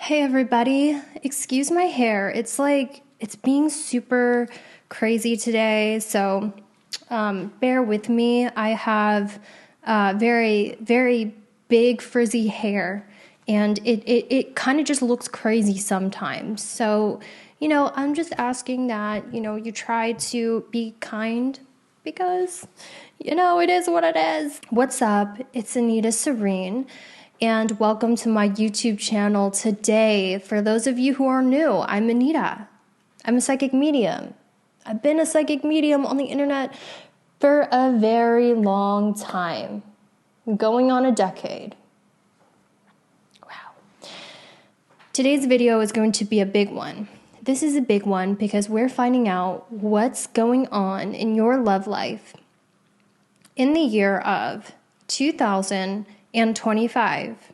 Hey everybody, excuse my hair. It's being super crazy today, so bear with me. I have very, very big frizzy hair, and it kind of just looks crazy sometimes. So, I'm just asking that, you try to be kind because, it is what it is. What's up? It's Anita Serene. And welcome to my YouTube channel today. For those of you who are new, I'm Anita. I'm a psychic medium. I've been a psychic medium on the internet for a very long time, going on a decade. Wow. Today's video is going to be a big one. This is a big one because we're finding out what's going on in your love life in the year of 2025.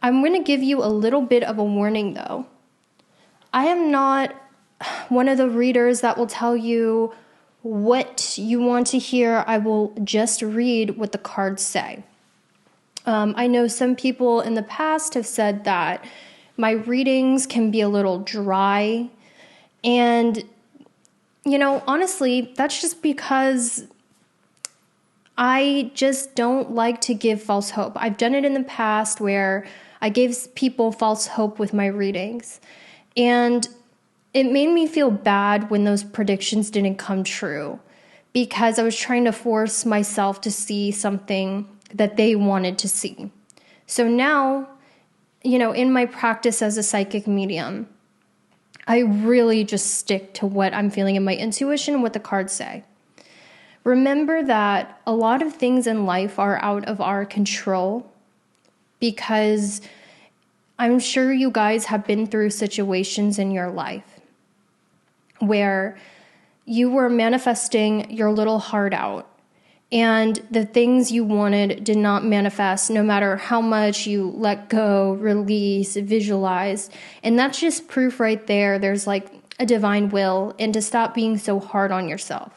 I'm going to give you a little bit of a warning though. I am not one of the readers that will tell you what you want to hear. I will just read what the cards say. I know some people in the past have said that my readings can be a little dry. And, honestly, that's just because I just don't like to give false hope. I've done it in the past where I gave people false hope with my readings. And it made me feel bad when those predictions didn't come true because I was trying to force myself to see something that they wanted to see. So now, in my practice as a psychic medium, I really just stick to what I'm feeling in my intuition and what the cards say. Remember that a lot of things in life are out of our control because I'm sure you guys have been through situations in your life where you were manifesting your little heart out and the things you wanted did not manifest no matter how much you let go, release, visualize. And that's just proof right there. There's like a divine will, and to stop being so hard on yourself.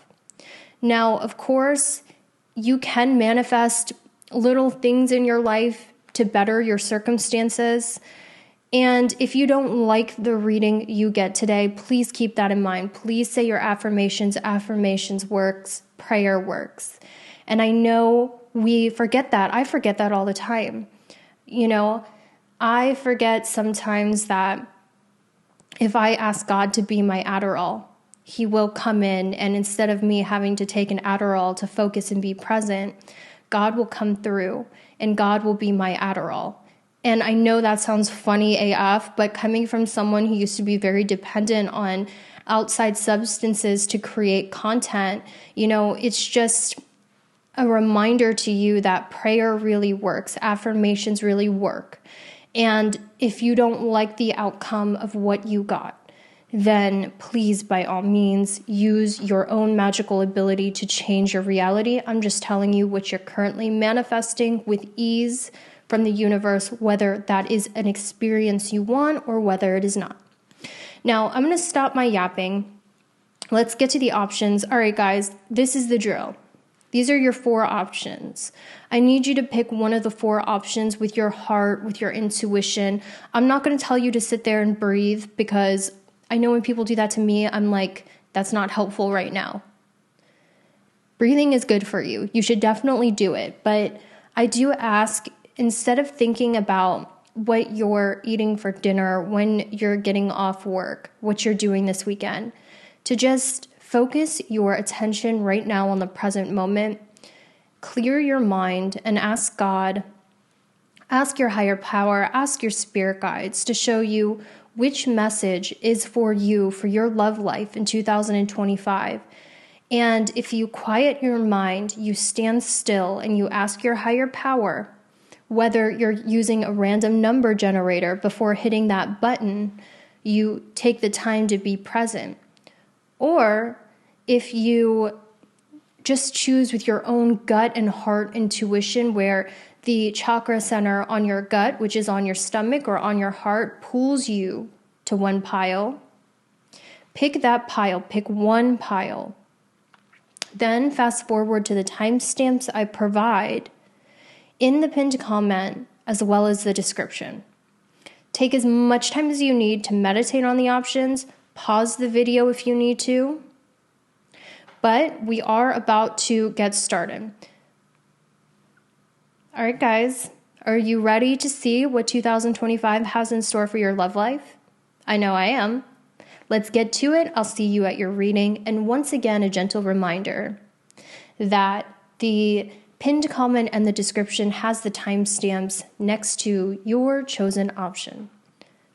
Now, of course, you can manifest little things in your life to better your circumstances. And if you don't like the reading you get today, please keep that in mind. Please say your affirmations. Affirmations works. Prayer works. And I know we forget that. I forget that all the time. I forget sometimes that if I ask God to be my Adderall, He will come in, and instead of me having to take an Adderall to focus and be present, God will come through and God will be my Adderall. And I know that sounds funny AF, but coming from someone who used to be very dependent on outside substances to create content, it's just a reminder to you that prayer really works. Affirmations really work. And if you don't like the outcome of what you got, then please, by all means, use your own magical ability to change your reality. I'm just telling you what you're currently manifesting with ease from the universe, whether that is an experience you want or whether it is not. Now, I'm going to stop my yapping. Let's get to the options. All right, guys, this is the drill. These are your 4 options. I need you to pick one of the 4 options with your heart, with your intuition. I'm not going to tell you to sit there and breathe because I know when people do that to me, I'm like, that's not helpful right now. Breathing is good for you. You should definitely do it. But I do ask, instead of thinking about what you're eating for dinner, when you're getting off work, what you're doing this weekend, to just focus your attention right now on the present moment, clear your mind, and ask God, ask your higher power, ask your spirit guides to show you which message is for you, for your love life in 2025. And if you quiet your mind, you stand still and you ask your higher power, whether you're using a random number generator before hitting that button, you take the time to be present. Or if you just choose with your own gut and heart intuition, where the chakra center on your gut, which is on your stomach or on your heart, pulls you to one pile. Pick that pile, pick one pile. Then fast forward to the timestamps I provide in the pinned comment as well as the description. Take as much time as you need to meditate on the options. Pause the video if you need to. But we are about to get started. All right, guys, are you ready to see what 2025 has in store for your love life? I know I am. Let's get to it. I'll see you at your reading. And once again, a gentle reminder that the pinned comment and the description has the timestamps next to your chosen option.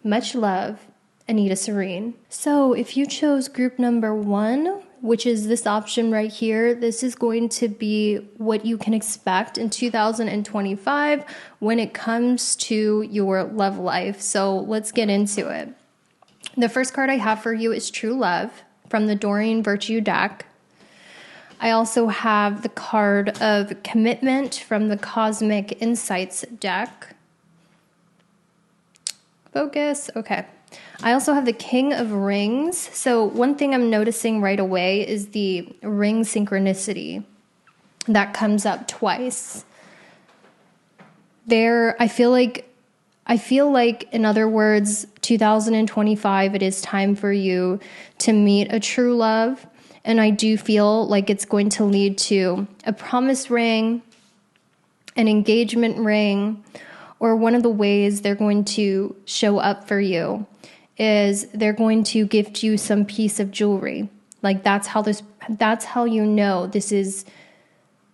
Much love, Anita Serene. So if you chose group number 1, which is this option right here, this is going to be what you can expect in 2025 when it comes to your love life. So let's get into it. The first card I have for you is True Love from the Doreen Virtue deck. I also have the card of Commitment from the Cosmic Insights deck. Focus. Okay. I also have the King of Rings. So one thing I'm noticing right away is the ring synchronicity that comes up twice. I feel like, in other words, 2025, it is time for you to meet a true love. And I do feel like it's going to lead to a promise ring, an engagement ring, or one of the ways they're going to show up for you is they're going to gift you some piece of jewelry. Like that's how you know this is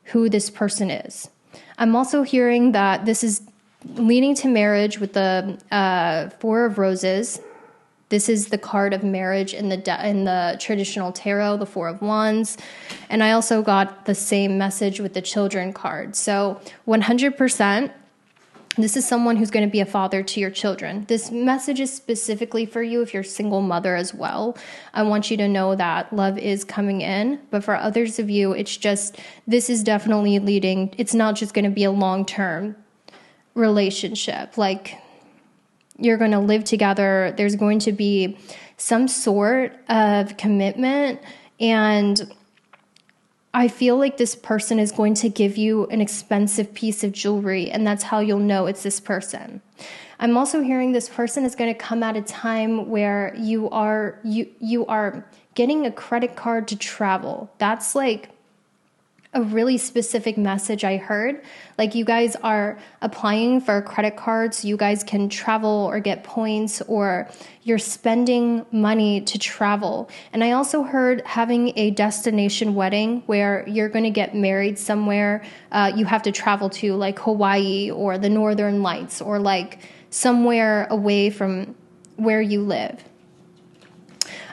who this person is. I'm also hearing that this is leading to marriage with the Four of Roses. This is the card of marriage in the traditional tarot, the Four of Wands. And I also got the same message with the Children card. So 100%, this is someone who's going to be a father to your children. This message is specifically for you if you're a single mother as well. I want you to know that love is coming in. But for others of you, this is definitely leading. It's not just going to be a long-term relationship. Like you're going to live together. There's going to be some sort of commitment. And I feel like this person is going to give you an expensive piece of jewelry, and that's how you'll know it's this person. I'm also hearing this person is going to come at a time where you are getting a credit card to travel. That's like a really specific message I heard. Like you guys are applying for a credit card so you guys can travel or get points, or you're spending money to travel. And I also heard having a destination wedding where you're going to get married somewhere you have to travel to, like Hawaii or the Northern Lights, or like somewhere away from where you live.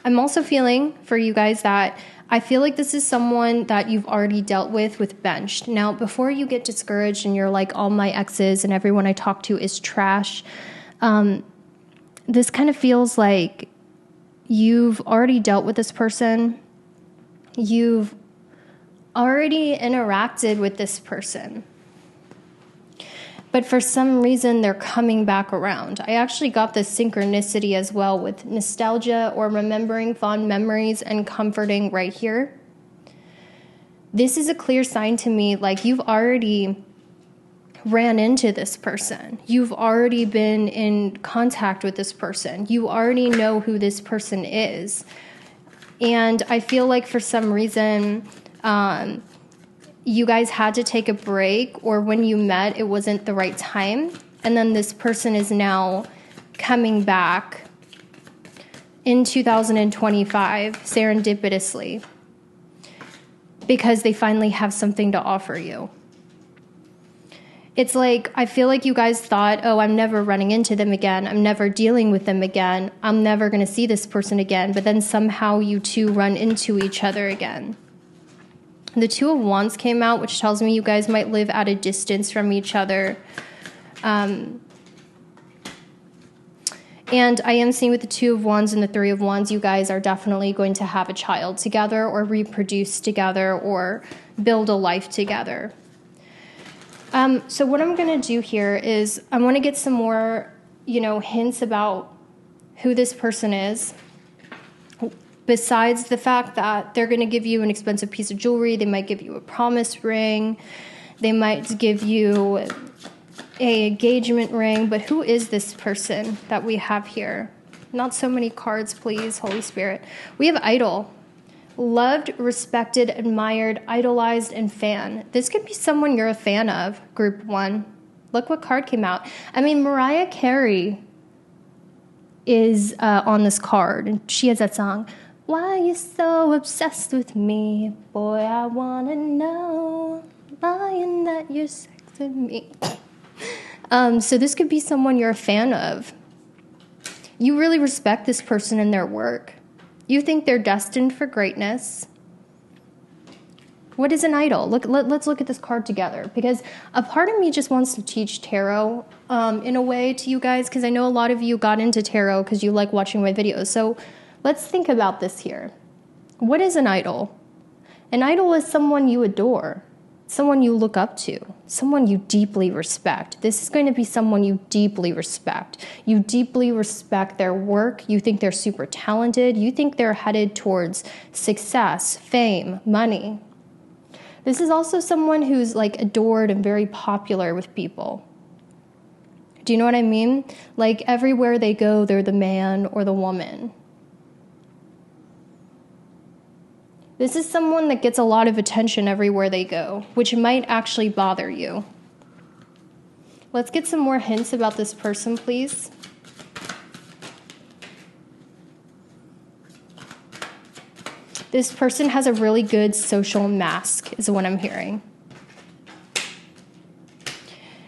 I'm also feeling for you guys that I feel like this is someone that you've already dealt with benched. Now, before you get discouraged and you're like, all my exes and everyone I talk to is trash, this kind of feels like you've already dealt with this person. You've already interacted with this person. But for some reason, they're coming back around. I actually got this synchronicity as well with nostalgia or remembering fond memories and comforting right here. This is a clear sign to me, like you've already ran into this person. You've already been in contact with this person. You already know who this person is. And I feel like for some reason, you guys had to take a break, or when you met, it wasn't the right time. And then this person is now coming back in 2025 serendipitously because they finally have something to offer you. It's like, I feel like you guys thought, oh, I'm never running into them again. I'm never dealing with them again. I'm never going to see this person again. But then somehow you two run into each other again. The Two of Wands came out, which tells me you guys might live at a distance from each other. And I am seeing with the Two of Wands and the Three of Wands, you guys are definitely going to have a child together, or reproduce together, or build a life together. So what I'm going to do here is I want to get some more, hints about who this person is. Besides the fact that they're going to give you an expensive piece of jewelry, they might give you a promise ring, they might give you a engagement ring, but who is this person that we have here? Not so many cards, please, Holy Spirit. We have idol. Loved, respected, admired, idolized, and fan. This could be someone you're a fan of, group 1. Look what card came out. I mean, Mariah Carey is on this card, and she has that song, "Why you so obsessed with me? Boy, I want to know. Lying that you're sexing me." So this could be someone you're a fan of. You really respect this person and their work. You think they're destined for greatness. What is an idol? Let's look at this card together, because a part of me just wants to teach tarot in a way to you guys, because I know a lot of you got into tarot because you like watching my videos. So let's think about this here. What is an idol? An idol is someone you adore, someone you look up to, someone you deeply respect. This is going to be someone you deeply respect. You deeply respect their work. You think they're super talented. You think they're headed towards success, fame, money. This is also someone who's like adored and very popular with people. Do you know what I mean? Like everywhere they go, they're the man or the woman. This is someone that gets a lot of attention everywhere they go, which might actually bother you. Let's get some more hints about this person, please. This person has a really good social mask, is what I'm hearing.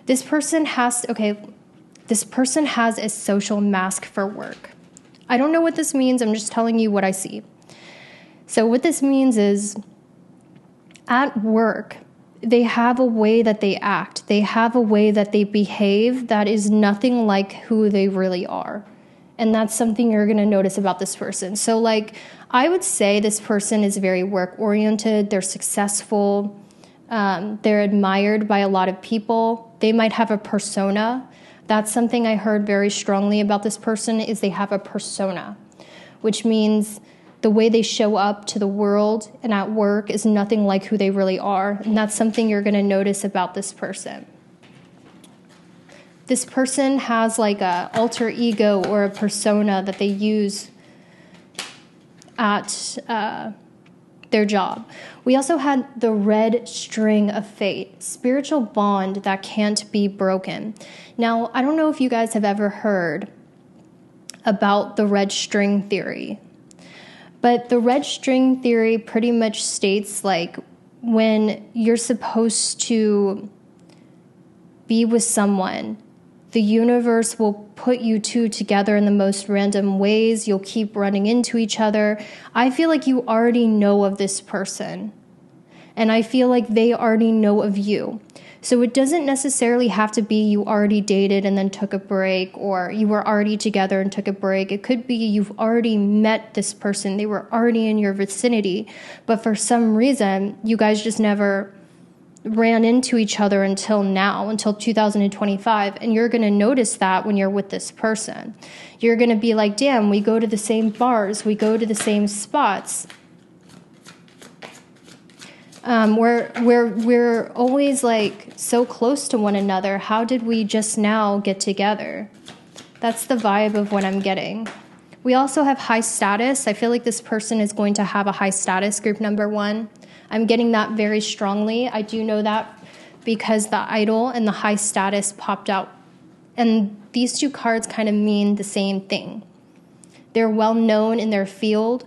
This person has a social mask for work. I don't know what this means. I'm just telling you what I see. So what this means is, at work, they have a way that they act. They have a way that they behave that is nothing like who they really are. And that's something you're going to notice about this person. So like, I would say this person is very work-oriented. They're successful. They're admired by a lot of people. They might have a persona. That's something I heard very strongly about this person, is they have a persona, which means the way they show up to the world and at work is nothing like who they really are. And that's something you're going to notice about this person. This person has like a alter ego or a persona that they use at their job. We also had the red string of fate, spiritual bond that can't be broken. Now, I don't know if you guys have ever heard about the red string theory. But the red string theory pretty much states like when you're supposed to be with someone, the universe will put you two together in the most random ways. You'll keep running into each other. I feel like you already know of this person, and I feel like they already know of you. So it doesn't necessarily have to be you already dated and then took a break, or you were already together and took a break. It could be you've already met this person. They were already in your vicinity, but for some reason, you guys just never ran into each other until now, until 2025. And you're going to notice that when you're with this person. You're going to be like, damn, we go to the same bars. We go to the same spots. We're always like so close to one another. How did we just now get together? That's the vibe of what I'm getting. We also have high status. I feel like this person is going to have a high status, group number 1. I'm getting that very strongly. I do know that because the idol and the high status popped out. And these two cards kind of mean the same thing. They're well known in their field.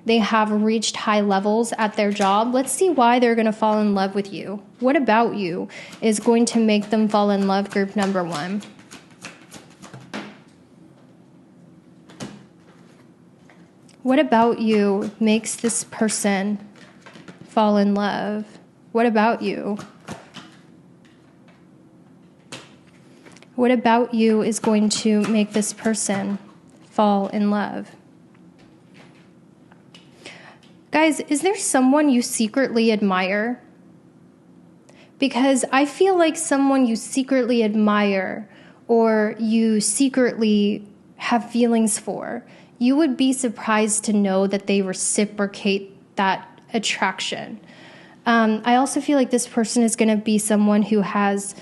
They have reached high levels at their job. Let's see why they're going to fall in love with you. What about you is going to make them fall in love, group number 1? What about you makes this person fall in love? What about you? What about you is going to make this person fall in love? Guys, is there someone you secretly admire? Because I feel like someone you secretly admire or you secretly have feelings for, you would be surprised to know that they reciprocate that attraction. I also feel like this person is going to be someone who has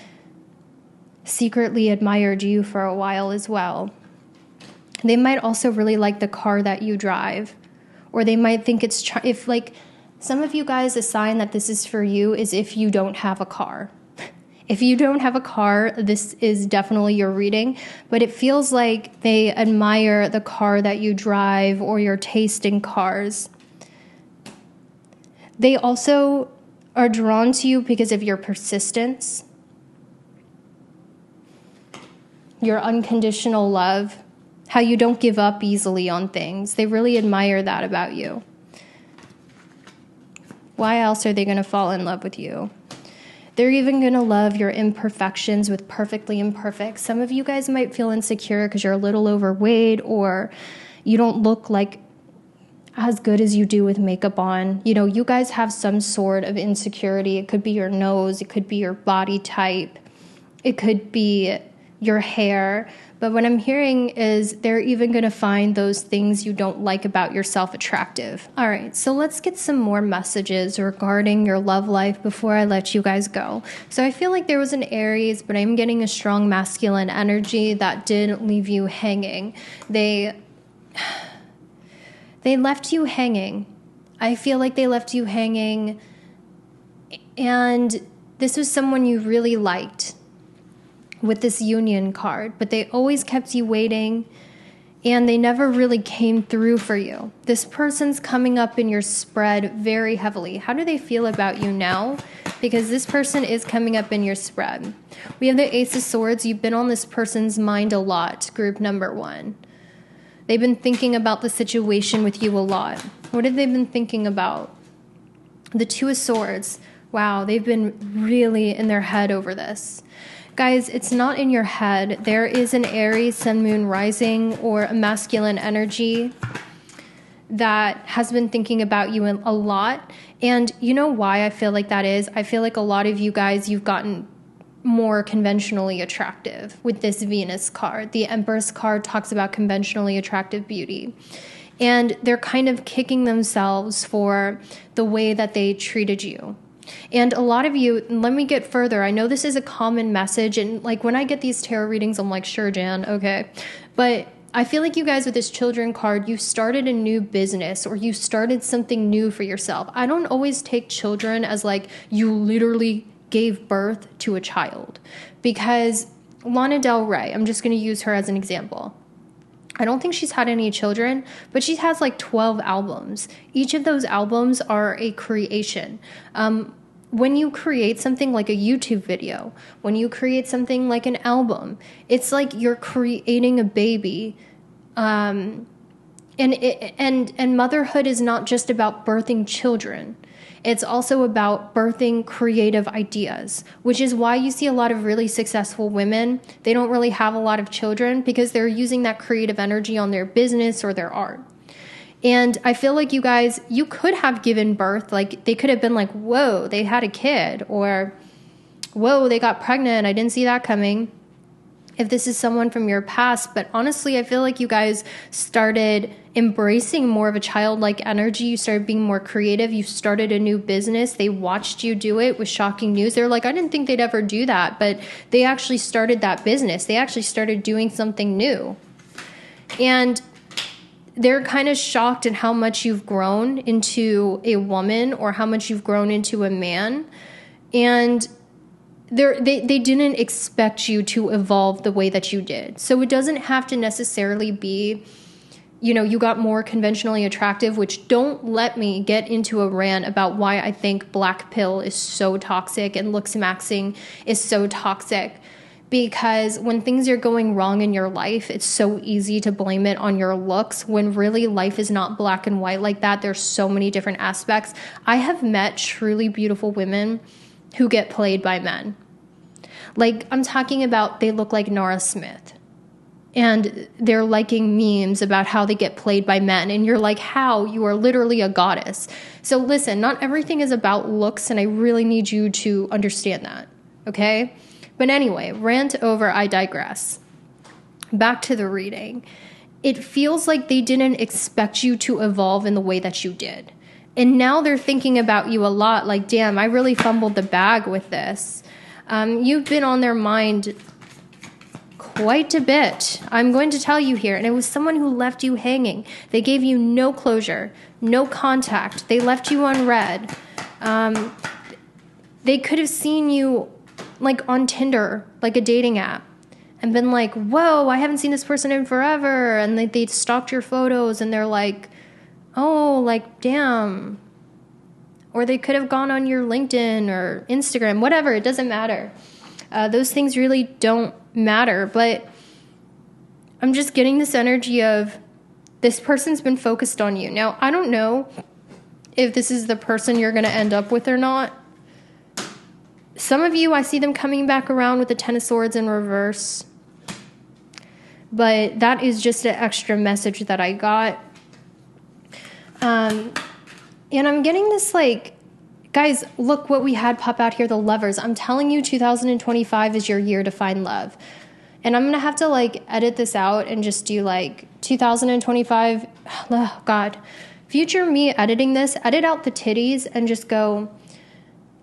secretly admired you for a while as well. They might also really like the car that you drive, or they might think if like some of you guys, a sign that this is for you is if you don't have a car. If you don't have a car, this is definitely your reading, but it feels like they admire the car that you drive or your taste in cars. They also are drawn to you because of your persistence, your unconditional love, how you don't give up easily on things. They really admire that about you. Why else are they going to fall in love with you? They're even going to love your imperfections with perfectly imperfect. Some of you guys might feel insecure because you're a little overweight, or you don't look like as good as you do with makeup on. You know, you guys have some sort of insecurity. It could be your nose. It could be your body type. It could be your hair. But what I'm hearing is they're even going to find those things you don't like about yourself attractive. All right, so let's get some more messages regarding your love life before I let you guys go. So I feel like there was an Aries, but I'm getting a strong masculine energy that didn't leave you hanging. They left you hanging. I feel like they left you hanging, and this was someone you really liked with this union card, but they always kept you waiting, and they never really came through for you. This person's coming up in your spread very heavily. How do they feel about you now? Because this person is coming up in your spread. We have the Ace of Swords. You've been on this person's mind a lot, group number 1. They've been thinking about the situation with you a lot. What have they been thinking about? The Two of Swords. Wow, they've been really in their head over this. Guys, it's not in your head. There is an Aries, Sun, Moon, Rising, or a masculine energy that has been thinking about you a lot. And you know why I feel like that is? I feel like a lot of you guys, you've gotten more conventionally attractive with this Venus card. The Empress card talks about conventionally attractive beauty. And they're kind of kicking themselves for the way that they treated you. And a lot of you, let me get further. I know this is a common message, and like when I get these tarot readings, I'm like, sure, Jan, okay. But I feel like you guys with this children card, you started a new business or you started something new for yourself. I don't always take children as like you literally gave birth to a child, because Lana Del Rey, I'm just going to use her as an example. I don't think she's had any children, but she has like 12 albums. Each of those albums are a creation. When you create something like a YouTube video, when you create something like an album, it's like you're creating a baby. And motherhood is not just about birthing children. It's also about birthing creative ideas, which is why you see a lot of really successful women. They don't really have a lot of children because they're using that creative energy on their business or their art. And I feel like you guys, you could have given birth. Like they could have been like, whoa, they had a kid, or whoa, they got pregnant. I didn't see that coming. If this is someone from your past, but honestly, I feel like you guys started embracing more of a childlike energy. You started being more creative. You started a new business. They watched you do it with shocking news. They're like, I didn't think they'd ever do that, but they actually started that business. They actually started doing something new. And they're kind of shocked at how much you've grown into a woman or how much you've grown into a man. And they didn't expect you to evolve the way that you did. So it doesn't have to necessarily be, you know, you got more conventionally attractive, which don't let me get into a rant about why I think black pill is so toxic and looks maxing is so toxic. Because when things are going wrong in your life, it's so easy to blame it on your looks when really life is not black and white like that. There's so many different aspects. I have met truly beautiful women who get played by men. Like, I'm talking about they look like Nora Smith. And they're liking memes about how they get played by men. And you're like, how? You are literally a goddess. So listen, not everything is about looks, and I really need you to understand that, okay? But anyway, rant over, I digress. Back to the reading. It feels like they didn't expect you to evolve in the way that you did. And now they're thinking about you a lot, like, damn, I really fumbled the bag with this. You've been on their mind quite a bit. I'm going to tell you here. And it was someone who left you hanging. They gave you no closure, no contact. They left you on red. They could have seen you like on Tinder, like a dating app, and been like, whoa, I haven't seen this person in forever. And they stalked your photos and they're like, oh, like, damn. Or they could have gone on your LinkedIn or Instagram, whatever. It doesn't matter. Those things really don't matter. But I'm just getting this energy of this person's been focused on you. Now, I don't know if this is the person you're going to end up with or not. Some of you, I see them coming back around with the Ten of Swords in reverse. But that is just an extra message that I got. And I'm getting this like, guys, look what we had pop out here, the Lovers. I'm telling you, 2025 is your year to find love. And I'm going to have to like edit this out and just do like 2025. Oh God, future me editing this, edit out the titties and just go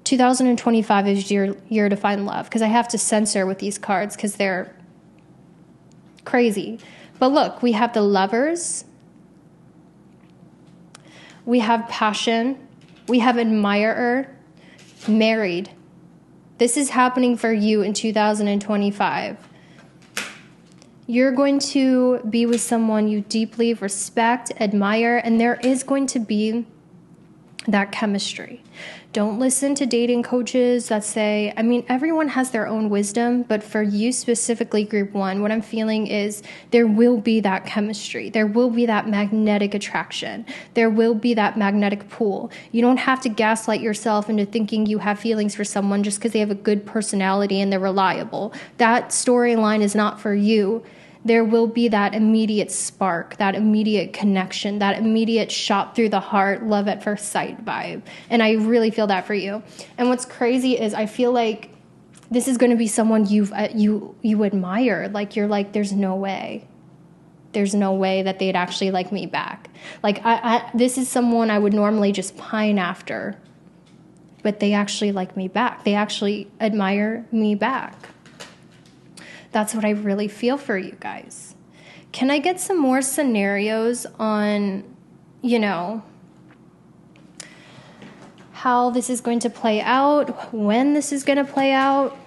2025 is your year to find love. Because I have to censor with these cards because they're crazy. But look, we have the Lovers. We have Passion. We have Admirer. Married. This is happening for you in 2025. You're going to be with someone you deeply respect, admire, and there is going to be that chemistry. Don't listen to dating coaches that say, I mean, everyone has their own wisdom, but for you specifically, group one, what I'm feeling is there will be that chemistry. There will be that magnetic attraction. There will be that magnetic pull. You don't have to gaslight yourself into thinking you have feelings for someone just because they have a good personality and they're reliable. That storyline is not for you. There will be that immediate spark, that immediate connection, that immediate shot through the heart, love at first sight vibe. And I really feel that for you. And what's crazy is I feel like this is going to be someone you admire. Like you're like, there's no way. There's no way that they'd actually like me back. Like this is someone I would normally just pine after, but they actually like me back. They actually admire me back. That's what I really feel for you guys. Can I get some more scenarios on, how this is going to play out, when this is going to play out,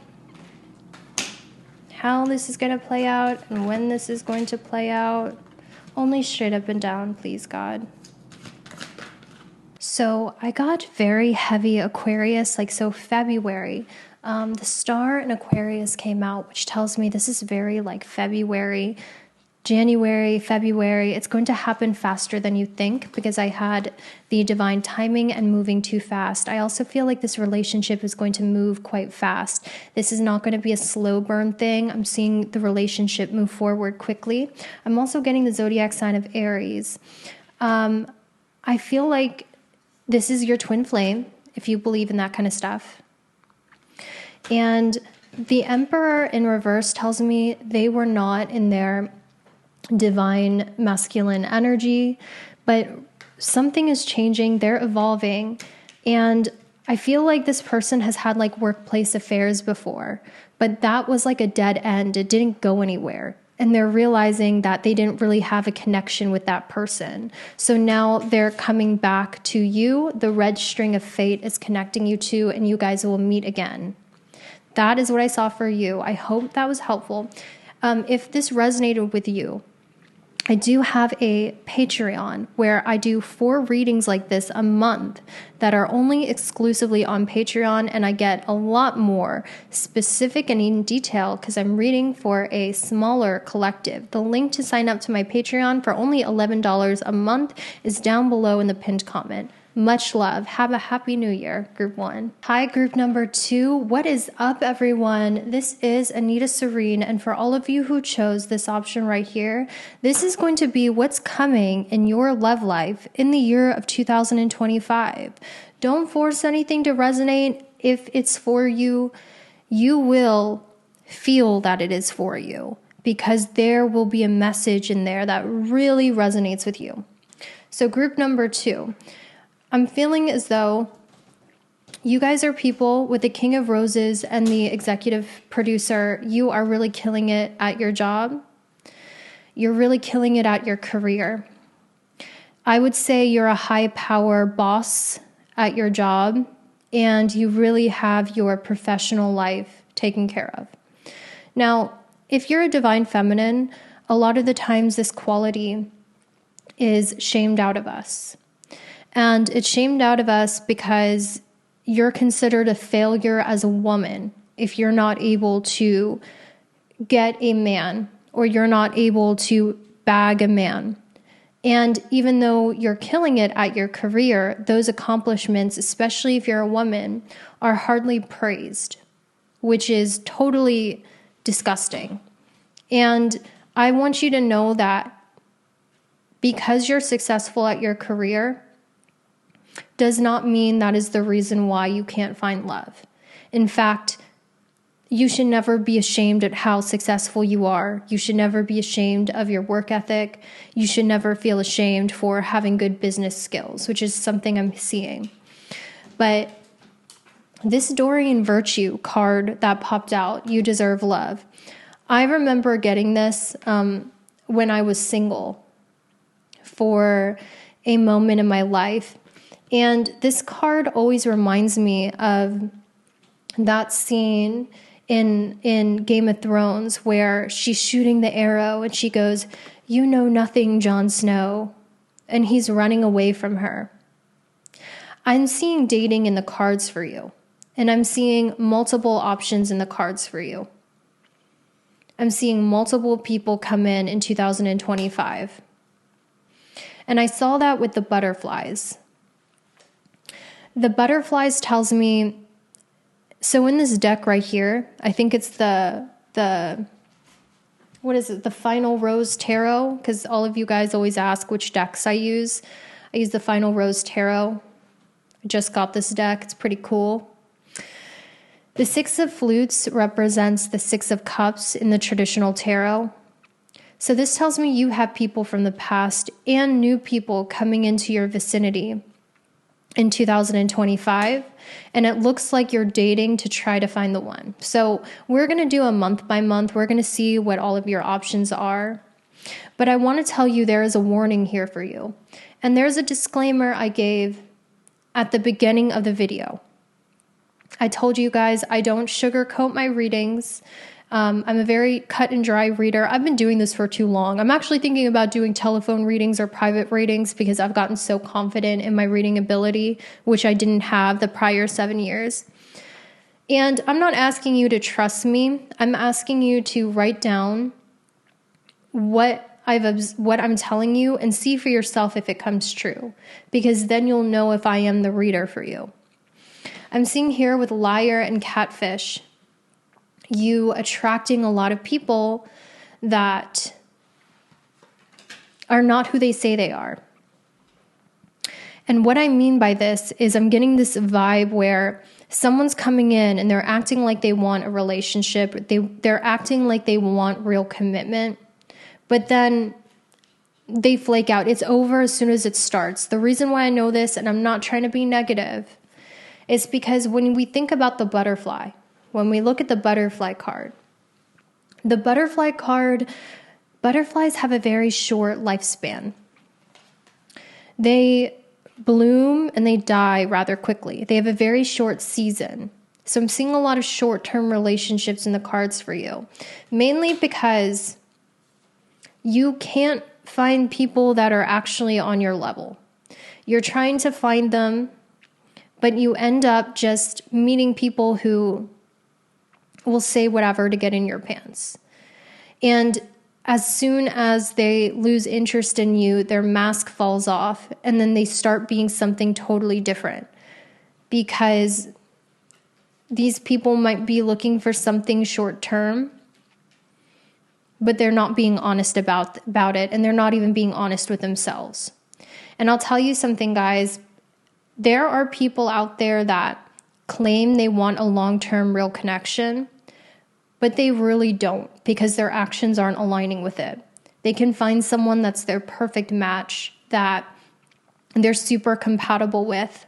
how this is going to play out, and when this is going to play out? Only straight up and down, please, God. So I got very heavy Aquarius, so February. The star in Aquarius came out, which tells me this is very February, January, February. It's going to happen faster than you think because I had the divine timing and moving too fast. I also feel like this relationship is going to move quite fast. This is not going to be a slow burn thing. I'm seeing the relationship move forward quickly. I'm also getting the zodiac sign of Aries. I feel like this is your twin flame, if you believe in that kind of stuff. And the Emperor in reverse tells me they were not in their divine masculine energy, but something is changing. They're evolving. And I feel like this person has had workplace affairs before, but that was a dead end. It didn't go anywhere. And they're realizing that they didn't really have a connection with that person. So now they're coming back to you. The red string of fate is connecting you two, and you guys will meet again. That is what I saw for you. I hope that was helpful. If this resonated with you, I do have a Patreon where I do 4 readings like this a month that are only exclusively on Patreon, and I get a lot more specific and in detail because I'm reading for a smaller collective. The link to sign up to my Patreon for only $11 a month is down below in the pinned comment. Much love. Have a happy new year, group 1. Hi, group number 2. What is up, everyone? This is Anita Serene, and for all of you who chose this option right here, this is going to be what's coming in your love life in the year of 2025. Don't force anything to resonate. If it's for you, you will feel that it is for you because there will be a message in there that really resonates with you. So group number 2. I'm feeling as though you guys are people with the King of Roses and the executive producer. You are really killing it at your job. You're really killing it at your career. I would say you're a high power boss at your job, and you really have your professional life taken care of. Now, if you're a divine feminine, a lot of the times this quality is shamed out of us. And it's shamed out of us because you're considered a failure as a woman if you're not able to get a man, or you're not able to bag a man. And even though you're killing it at your career, those accomplishments, especially if you're a woman, are hardly praised, which is totally disgusting. And I want you to know that because you're successful at your career does not mean that is the reason why you can't find love. In fact, you should never be ashamed at how successful you are. You should never be ashamed of your work ethic. You should never feel ashamed for having good business skills, which is something I'm seeing. But this Dorian Virtue card that popped out, you deserve love. I remember getting this when I was single for a moment in my life. And this card always reminds me of that scene in Game of Thrones where she's shooting the arrow and she goes, "You know nothing, Jon Snow," and he's running away from her. I'm seeing dating in the cards for you, and I'm seeing multiple options in the cards for you. I'm seeing multiple people come in 2025. And I saw that with the butterflies. The butterflies tells me, so in this deck right here, I think it's the what is it? The Final Rose Tarot, because all of you guys always ask which decks I use. I use the Final Rose Tarot. I just got this deck. It's pretty cool. The Six of Flutes represents the Six of Cups in the traditional tarot. So this tells me you have people from the past and new people coming into your vicinity in 2025, and it looks like you're dating to try to find the one. So we're going to do a month by month. We're going to see what all of your options are. But I want to tell you there is a warning here for you. And there's a disclaimer I gave at the beginning of the video. I told you guys I don't sugarcoat my readings. I'm a very cut and dry reader. I've been doing this for too long. I'm actually thinking about doing telephone readings or private readings because I've gotten so confident in my reading ability, which I didn't have the prior 7 years. And I'm not asking you to trust me. I'm asking you to write down what I'm telling you and see for yourself if it comes true, because then you'll know if I am the reader for you. I'm seeing here with liar and catfish, you attracting a lot of people that are not who they say they are. And what I mean by this is I'm getting this vibe where someone's coming in and they're acting like they want a relationship. They're acting like they want real commitment, but then they flake out. It's over as soon as it starts. The reason why I know this, and I'm not trying to be negative, is because when we think about the butterfly, when we look at the butterfly card, butterflies have a very short lifespan. They bloom and they die rather quickly. They have a very short season. So I'm seeing a lot of short-term relationships in the cards for you, mainly because you can't find people that are actually on your level. You're trying to find them, but you end up just meeting people who will say whatever to get in your pants. And as soon as they lose interest in you, their mask falls off, and then they start being something totally different. Because these people might be looking for something short term, but they're not being honest about it, and they're not even being honest with themselves. And I'll tell you something, guys. There are people out there that claim they want a long-term real connection, but they really don't, because their actions aren't aligning with it. They can find someone that's their perfect match, that they're super compatible with,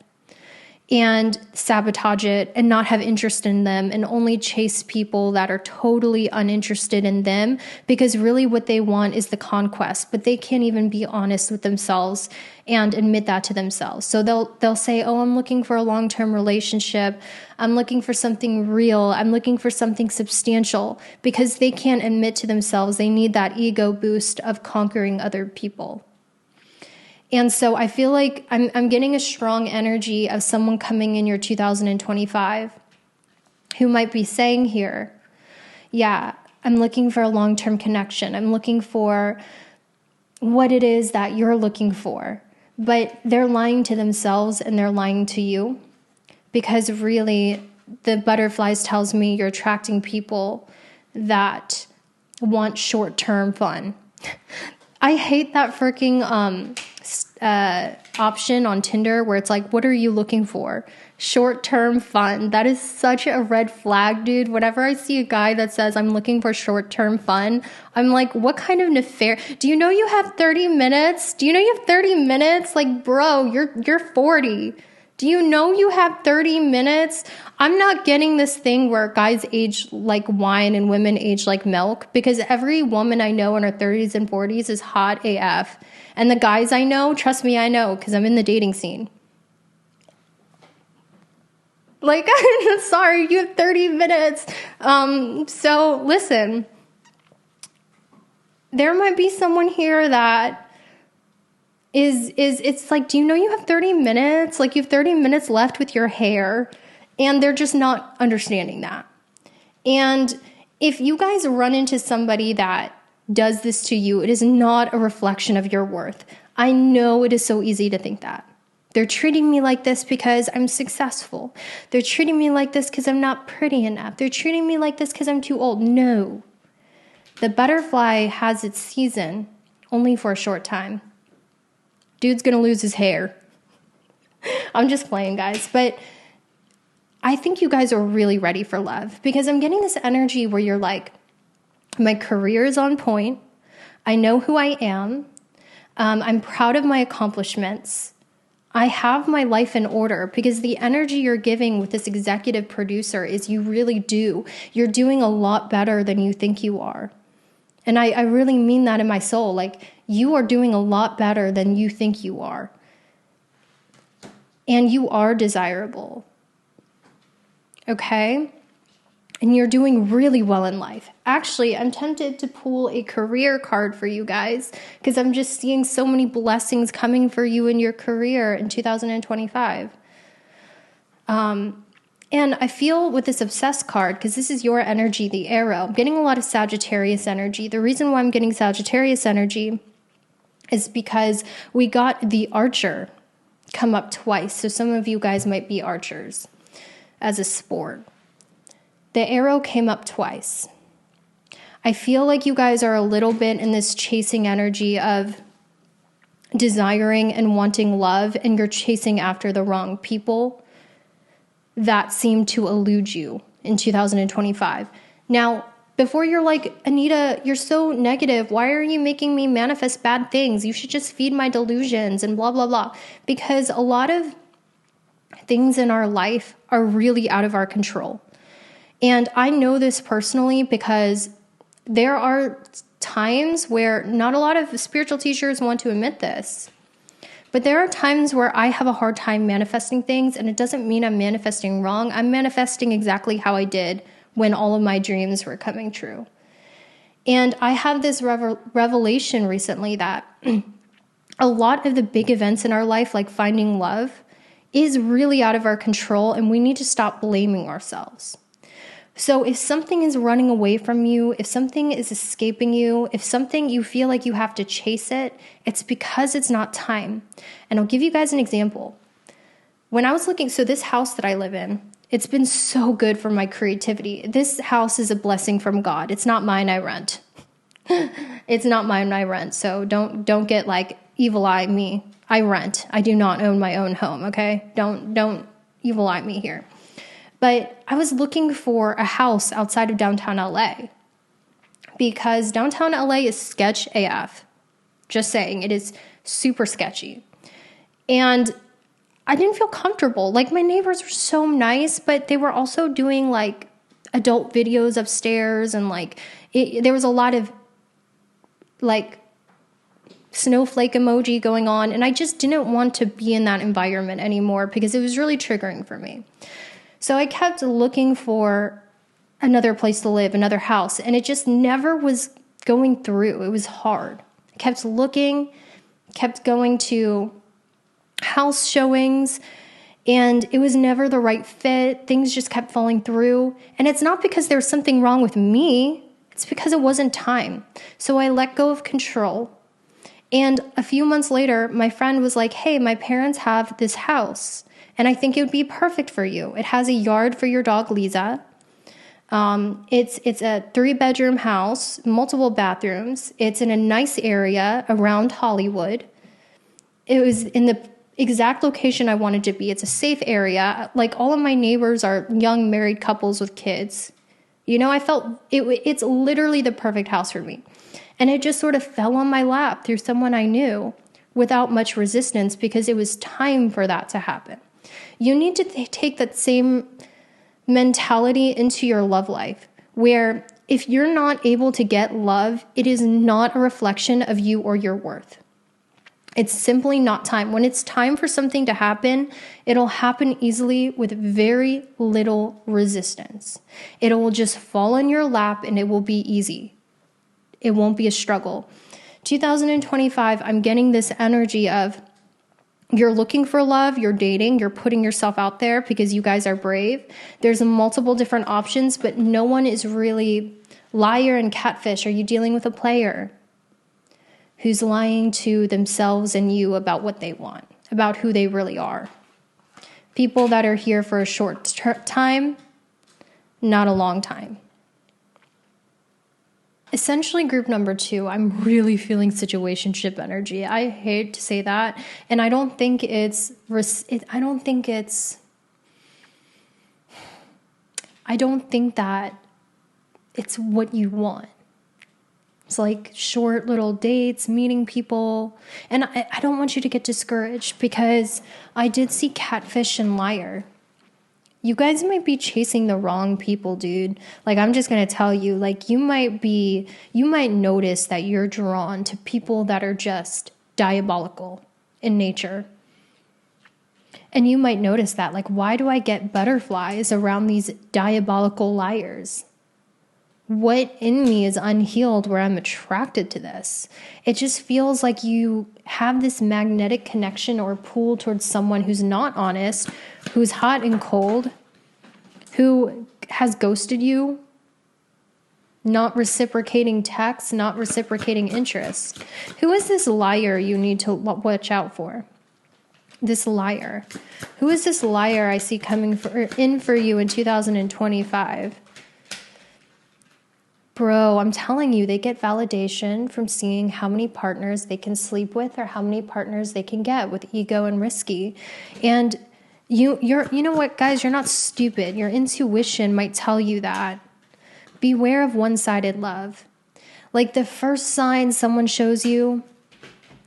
and sabotage it and not have interest in them and only chase people that are totally uninterested in them, because really what they want is the conquest, but they can't even be honest with themselves and admit that to themselves. So they'll say, oh, I'm looking for a long-term relationship. I'm looking for something real. I'm looking for something substantial, because they can't admit to themselves they need that ego boost of conquering other people. And so I feel like I'm getting a strong energy of someone coming in your 2025 who might be saying here, yeah, I'm looking for a long-term connection. I'm looking for what it is that you're looking for. But they're lying to themselves and they're lying to you, because really the butterflies tells me you're attracting people that want short-term fun. I hate that freaking option on Tinder where it's like, what are you looking for? Short-term fun. That is such a red flag, dude. Whenever I see a guy that says I'm looking for short-term fun, I'm like, what kind of do you know you have 30 minutes? Do you know you have 30 minutes? Like, bro, you're 40. Do you know you have 30 minutes? I'm not getting this thing where guys age like wine and women age like milk, because every woman I know in her 30s and 40s is hot AF. And the guys I know, trust me, I know, because I'm in the dating scene. Like, I'm sorry, you have 30 minutes. So listen, there might be someone here that it's like, do you know you have 30 minutes? Like, you have 30 minutes left with your hair, and they're just not understanding that. And if you guys run into somebody that does this to you, it is not a reflection of your worth. I know it is so easy to think that. They're treating me like this because I'm successful. They're treating me like this because I'm not pretty enough. They're treating me like this because I'm too old. No. The butterfly has its season only for a short time. Dude's gonna lose his hair. I'm just playing, guys. But I think you guys are really ready for love, because I'm getting this energy where you're like, my career is on point. I know who I am. I'm proud of my accomplishments. I have my life in order, because the energy you're giving with this executive producer is you really do. You're doing a lot better than you think you are. And I really mean that in my soul. Like, you are doing a lot better than you think you are. And you are desirable. Okay? And you're doing really well in life. Actually, I'm tempted to pull a career card for you guys, because I'm just seeing so many blessings coming for you in your career in 2025. And I feel with this obsessed card, because this is your energy, the arrow, I'm getting a lot of Sagittarius energy. The reason why I'm getting Sagittarius energy is because we got the archer come up twice. So some of you guys might be archers as a sport. The arrow came up twice. I feel like you guys are a little bit in this chasing energy of desiring and wanting love, and you're chasing after the wrong people that seem to elude you in 2025. Now, before you're like, Anita, you're so negative. Why are you making me manifest bad things? You should just feed my delusions and blah, blah, blah. Because a lot of things in our life are really out of our control. And I know this personally because there are times where not a lot of spiritual teachers want to admit this. But there are times where I have a hard time manifesting things, and it doesn't mean I'm manifesting wrong. I'm manifesting exactly how I did when all of my dreams were coming true. And I have this revelation recently that a lot of the big events in our life, like finding love, is really out of our control, and we need to stop blaming ourselves. So if something is running away from you, if something is escaping you, if something you feel like you have to chase it, it's because it's not time. And I'll give you guys an example. When I was looking, so this house that I live in, it's been so good for my creativity. This house is a blessing from God. It's not mine, I rent. It's not mine, I rent. So don't get like evil eye me. I rent. I do not own my own home, okay? Don't evil eye me here. But I was looking for a house outside of downtown LA because downtown LA is sketch AF. Just saying, it is super sketchy. And I didn't feel comfortable. Like, my neighbors were so nice, but they were also doing like adult videos upstairs, and like there was a lot of like snowflake emoji going on, and I just didn't want to be in that environment anymore because it was really triggering for me. So I kept looking for another place to live, another house, and it just never was going through. It was hard. I kept looking, kept going to house showings, and it was never the right fit. Things just kept falling through. And it's not because there was something wrong with me. It's because it wasn't time. So I let go of control. And a few months later, my friend was like, hey, my parents have this house, and I think it would be perfect for you. It has a yard for your dog, Lisa. It's a 3-bedroom house, multiple bathrooms. It's in a nice area around Hollywood. It was in the exact location I wanted to be. It's a safe area. Like, all of my neighbors are young married couples with kids. You know, I felt it's literally the perfect house for me. And it just sort of fell on my lap through someone I knew without much resistance, because it was time for that to happen. You need to take that same mentality into your love life, where if you're not able to get love, it is not a reflection of you or your worth. It's simply not time. When it's time for something to happen, it'll happen easily with very little resistance. It will just fall in your lap and it will be easy. It won't be a struggle. 2025, I'm getting this energy of, you're looking for love, you're dating, you're putting yourself out there because you guys are brave. There's multiple different options, but no one is really liar and catfish. Are you dealing with a player who's lying to themselves and you about what they want, about who they really are? People that are here for a short time, not a long time. Essentially, group number 2, I'm really feeling situationship energy. I hate to say that, and I don't think it's that it's what you want. It's like short little dates, meeting people, and I don't want you to get discouraged, because I did see catfish and liar. You guys might be chasing the wrong people, dude. Like, I'm just going to tell you, like, you might notice that you're drawn to people that are just diabolical in nature. And you might notice that, like, why do I get butterflies around these diabolical liars? What in me is unhealed where I'm attracted to this? It just feels like you have this magnetic connection or pull towards someone who's not honest, who's hot and cold, who has ghosted you, not reciprocating texts, not reciprocating interest. Who is this liar you need to watch out for? This liar. Who is this liar I see coming in for you in 2025? Bro, I'm telling you, they get validation from seeing how many partners they can sleep with or how many partners they can get with ego and risky. And you know what, guys, you're not stupid. Your intuition might tell you that. Beware of one-sided love. Like, the first sign someone shows you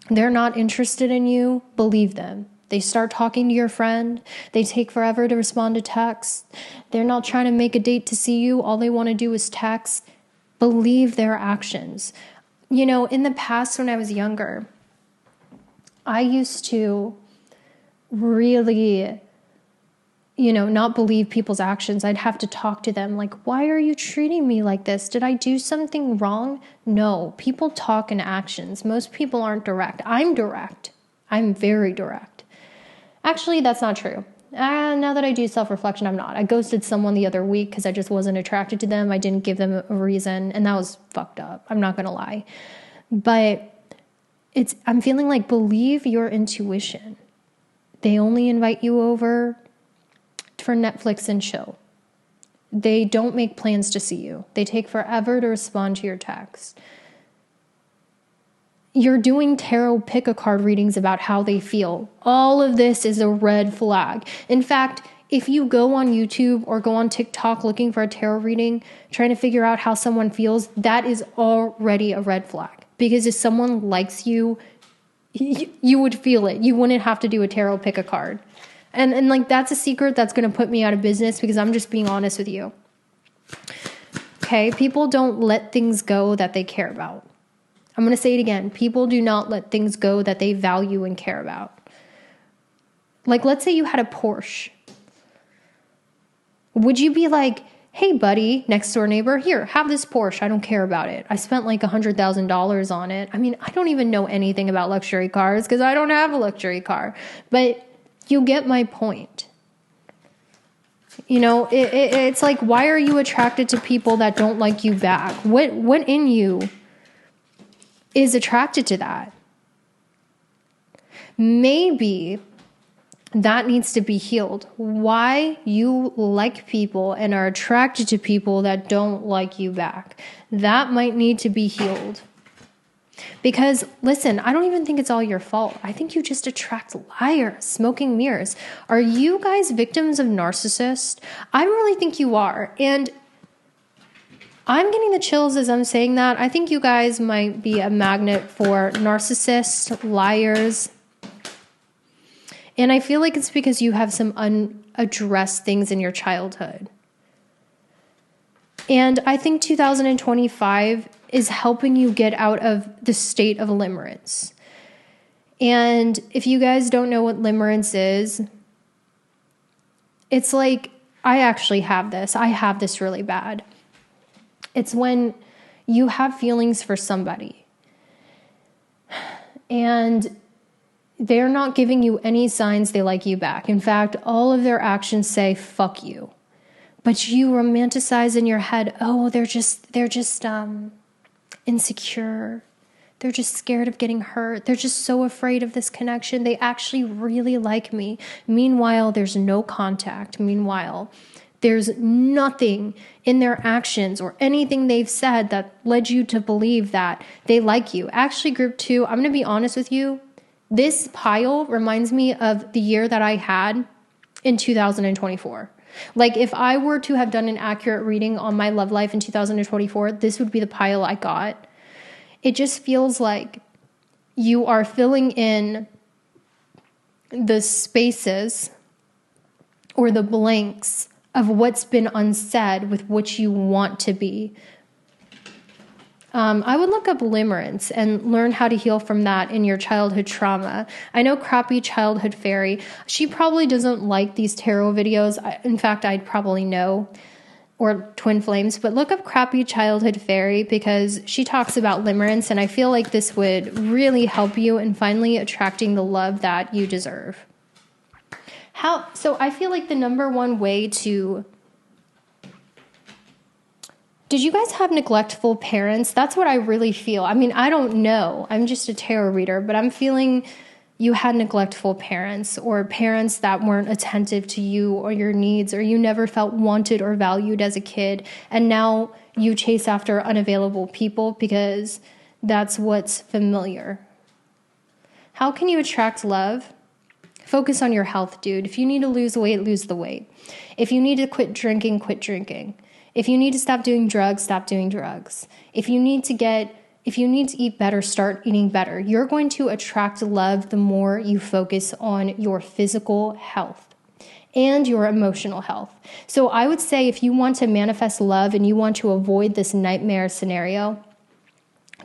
they're not interested in you, believe them. They start talking to your friend. They take forever to respond to texts. They're not trying to make a date to see you. All they want to do is text. Believe their actions. You know, in the past when I was younger, I used to really, not believe people's actions. I'd have to talk to them like, why are you treating me like this? Did I do something wrong? No, people talk in actions. Most people aren't direct. I'm direct. I'm very direct. Actually, that's not true. Now that I do self-reflection, I'm not. I ghosted someone the other week because I just wasn't attracted to them. I didn't give them a reason, and that was fucked up. I'm not going to lie. But I'm feeling like, believe your intuition. They only invite you over for Netflix and chill. They don't make plans to see you. They take forever to respond to your text. You're doing tarot pick-a-card readings about how they feel. All of this is a red flag. In fact, if you go on YouTube or go on TikTok looking for a tarot reading, trying to figure out how someone feels, that is already a red flag. Because if someone likes you, you would feel it. You wouldn't have to do a tarot pick a card. And like, that's a secret that's going to put me out of business, because I'm just being honest with you. Okay, people don't let things go that they care about. I'm going to say it again. People do not let things go that they value and care about. Like, let's say you had a Porsche. Would you be like, hey, buddy, next door neighbor, here, have this Porsche. I don't care about it. I spent like $100,000 on it. I mean, I don't even know anything about luxury cars because I don't have a luxury car. But you get my point. You know, it's like, why are you attracted to people that don't like you back? What in you is attracted to that? Maybe that needs to be healed. Why you like people and are attracted to people that don't like you back. That might need to be healed. Because, listen, I don't even think it's all your fault. I think you just attract liars, smoking mirrors. Are you guys victims of narcissists? I really think you are. And I'm getting the chills as I'm saying that. I think you guys might be a magnet for narcissists, liars. And I feel like it's because you have some unaddressed things in your childhood. And I think 2025 is helping you get out of the state of limerence. And if you guys don't know what limerence is, it's like, I actually have this. I have this really bad. It's when you have feelings for somebody and they're not giving you any signs they like you back. In fact, all of their actions say, fuck you. But you romanticize in your head, oh, they're just insecure. They're just scared of getting hurt. They're just so afraid of this connection. They actually really like me. Meanwhile, there's no contact. Meanwhile, there's nothing in their actions or anything they've said that led you to believe that they like you. Actually, group 2, I'm going to be honest with you. This pile reminds me of the year that I had in 2024. Like, if I were to have done an accurate reading on my love life in 2024, this would be the pile I got. It just feels like you are filling in the spaces or the blanks of what's been unsaid with what you want to be. I would look up limerence and learn how to heal from that in your childhood trauma. I know Crappy Childhood Fairy, she probably doesn't like these tarot videos. In fact, I'd probably know, or Twin Flames, but look up Crappy Childhood Fairy because she talks about limerence, and I feel like this would really help you in finally attracting the love that you deserve. So I feel like the number one way to... Did you guys have neglectful parents? That's what I really feel. I mean, I don't know. I'm just a tarot reader, but I'm feeling you had neglectful parents or parents that weren't attentive to you or your needs, or you never felt wanted or valued as a kid. And now you chase after unavailable people because that's what's familiar. How can you attract love? Focus on your health, dude. If you need to lose weight, lose the weight. If you need to quit drinking, quit drinking. If you need to stop doing drugs, stop doing drugs. If you need to eat better, start eating better. You're going to attract love the more you focus on your physical health and your emotional health. So I would say if you want to manifest love and you want to avoid this nightmare scenario,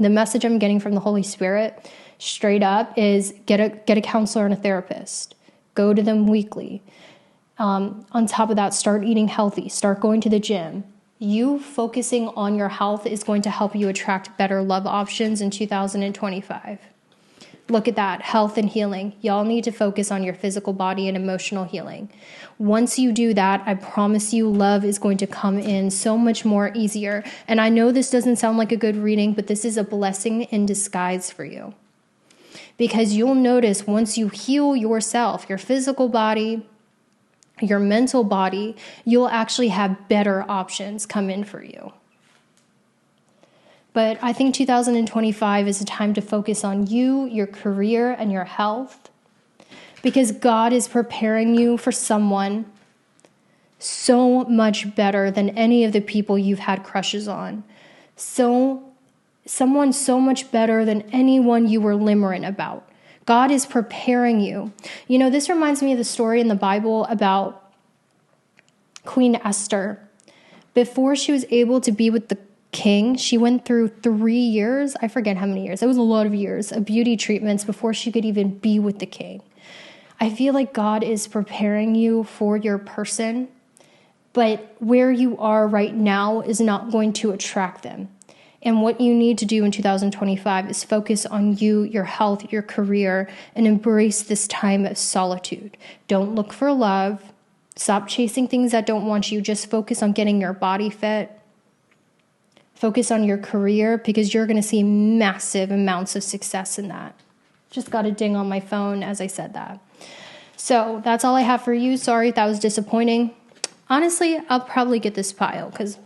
the message I'm getting from the Holy Spirit straight up is get a counselor and a therapist. Go to them weekly. On top of that, start eating healthy. Start going to the gym. You focusing on your health is going to help you attract better love options in 2025. Look at that, health and healing. Y'all need to focus on your physical body and emotional healing. Once you do that, I promise you love is going to come in so much more easier. And I know this doesn't sound like a good reading, but this is a blessing in disguise for you. Because you'll notice once you heal yourself, your physical body, your mental body, you'll actually have better options come in for you. But I think 2025 is a time to focus on you, your career, and your health, because God is preparing you for someone so much better than any of the people you've had crushes on. Someone so much better than anyone you were limerent about. God is preparing you. You know, this reminds me of the story in the Bible about Queen Esther. Before she was able to be with the king, she went through 3 years, I forget how many years, it was a lot of years, of beauty treatments before she could even be with the king. I feel like God is preparing you for your person, but where you are right now is not going to attract them. And what you need to do in 2025 is focus on you, your health, your career, and embrace this time of solitude. Don't look for love. Stop chasing things that don't want you. Just focus on getting your body fit. Focus on your career, because you're going to see massive amounts of success in that. Just got a ding on my phone as I said that. So that's all I have for you. Sorry if that was disappointing. Honestly, I'll probably get this pile because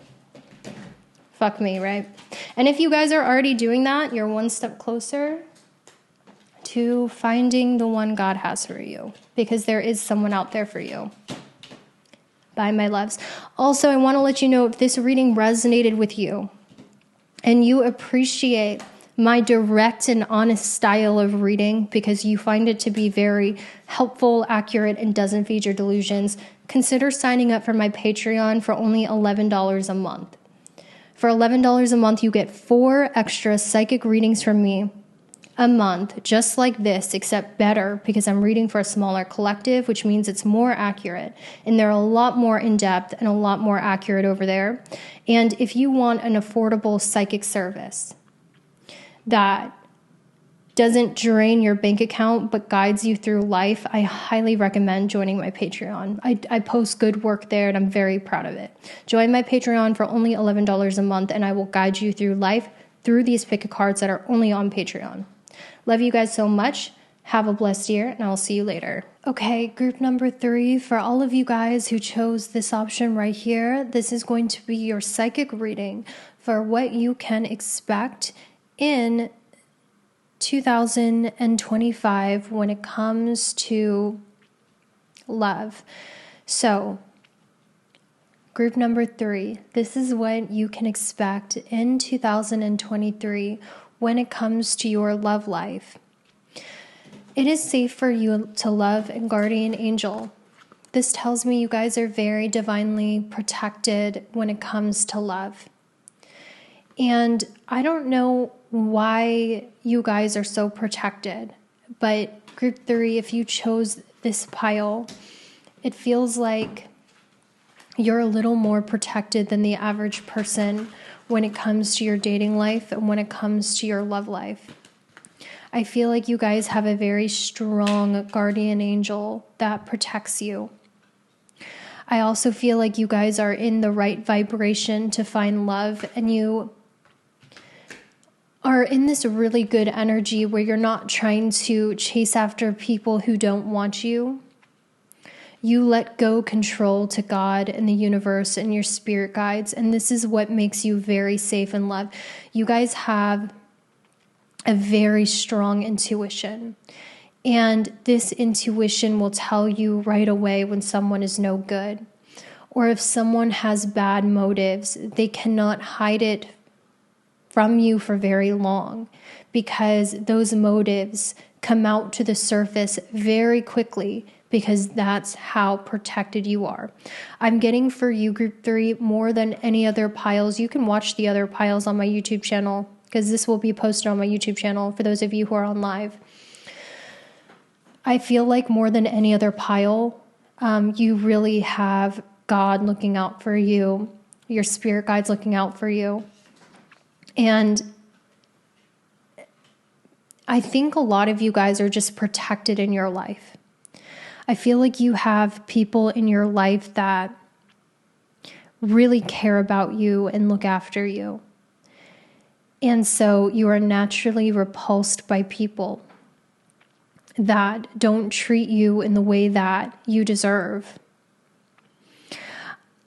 fuck me, right? And if you guys are already doing that, you're one step closer to finding the one God has for you, because there is someone out there for you. Bye, my loves. Also, I want to let you know, if this reading resonated with you and you appreciate my direct and honest style of reading because you find it to be very helpful, accurate, and doesn't feed your delusions, consider signing up for my Patreon for only $11 a month. For $11 a month, you get 4 extra psychic readings from me a month, just like this, except better, because I'm reading for a smaller collective, which means it's more accurate. And they're a lot more in-depth and a lot more accurate over there. And if you want an affordable psychic service that doesn't drain your bank account but guides you through life, I highly recommend joining my Patreon. I post good work there and I'm very proud of it. Join my Patreon for only $11 a month and I will guide you through life through these pick of cards that are only on Patreon. Love you guys so much. Have a blessed year and I'll see you later. Okay, group number 3, for all of you guys who chose this option right here, this is going to be your psychic reading for what you can expect in 2025 when it comes to love. So, group number 3, this is what you can expect in 2023 when it comes to your love life. It is safe for you to love a guardian angel. This tells me you guys are very divinely protected when it comes to love. And I don't know why you guys are so protected, but group 3, if you chose this pile, it feels like you're a little more protected than the average person when it comes to your dating life and when it comes to your love life. I feel like you guys have a very strong guardian angel that protects you. I also feel like you guys are in the right vibration to find love, and you are in this really good energy where you're not trying to chase after people who don't want you. You let go control to God and the universe and your spirit guides, and this is what makes you very safe in love. You guys have a very strong intuition, and this intuition will tell you right away when someone is no good, or if someone has bad motives. They cannot hide it from you for very long, because those motives come out to the surface very quickly, because that's how protected you are. I'm getting for you, group 3, more than any other piles. You can watch the other piles on my YouTube channel, because this will be posted on my YouTube channel for those of you who are on live. I feel like more than any other pile, you really have God looking out for you, your spirit guides looking out for you. And I think a lot of you guys are just protected in your life. I feel like you have people in your life that really care about you and look after you. And so you are naturally repulsed by people that don't treat you in the way that you deserve.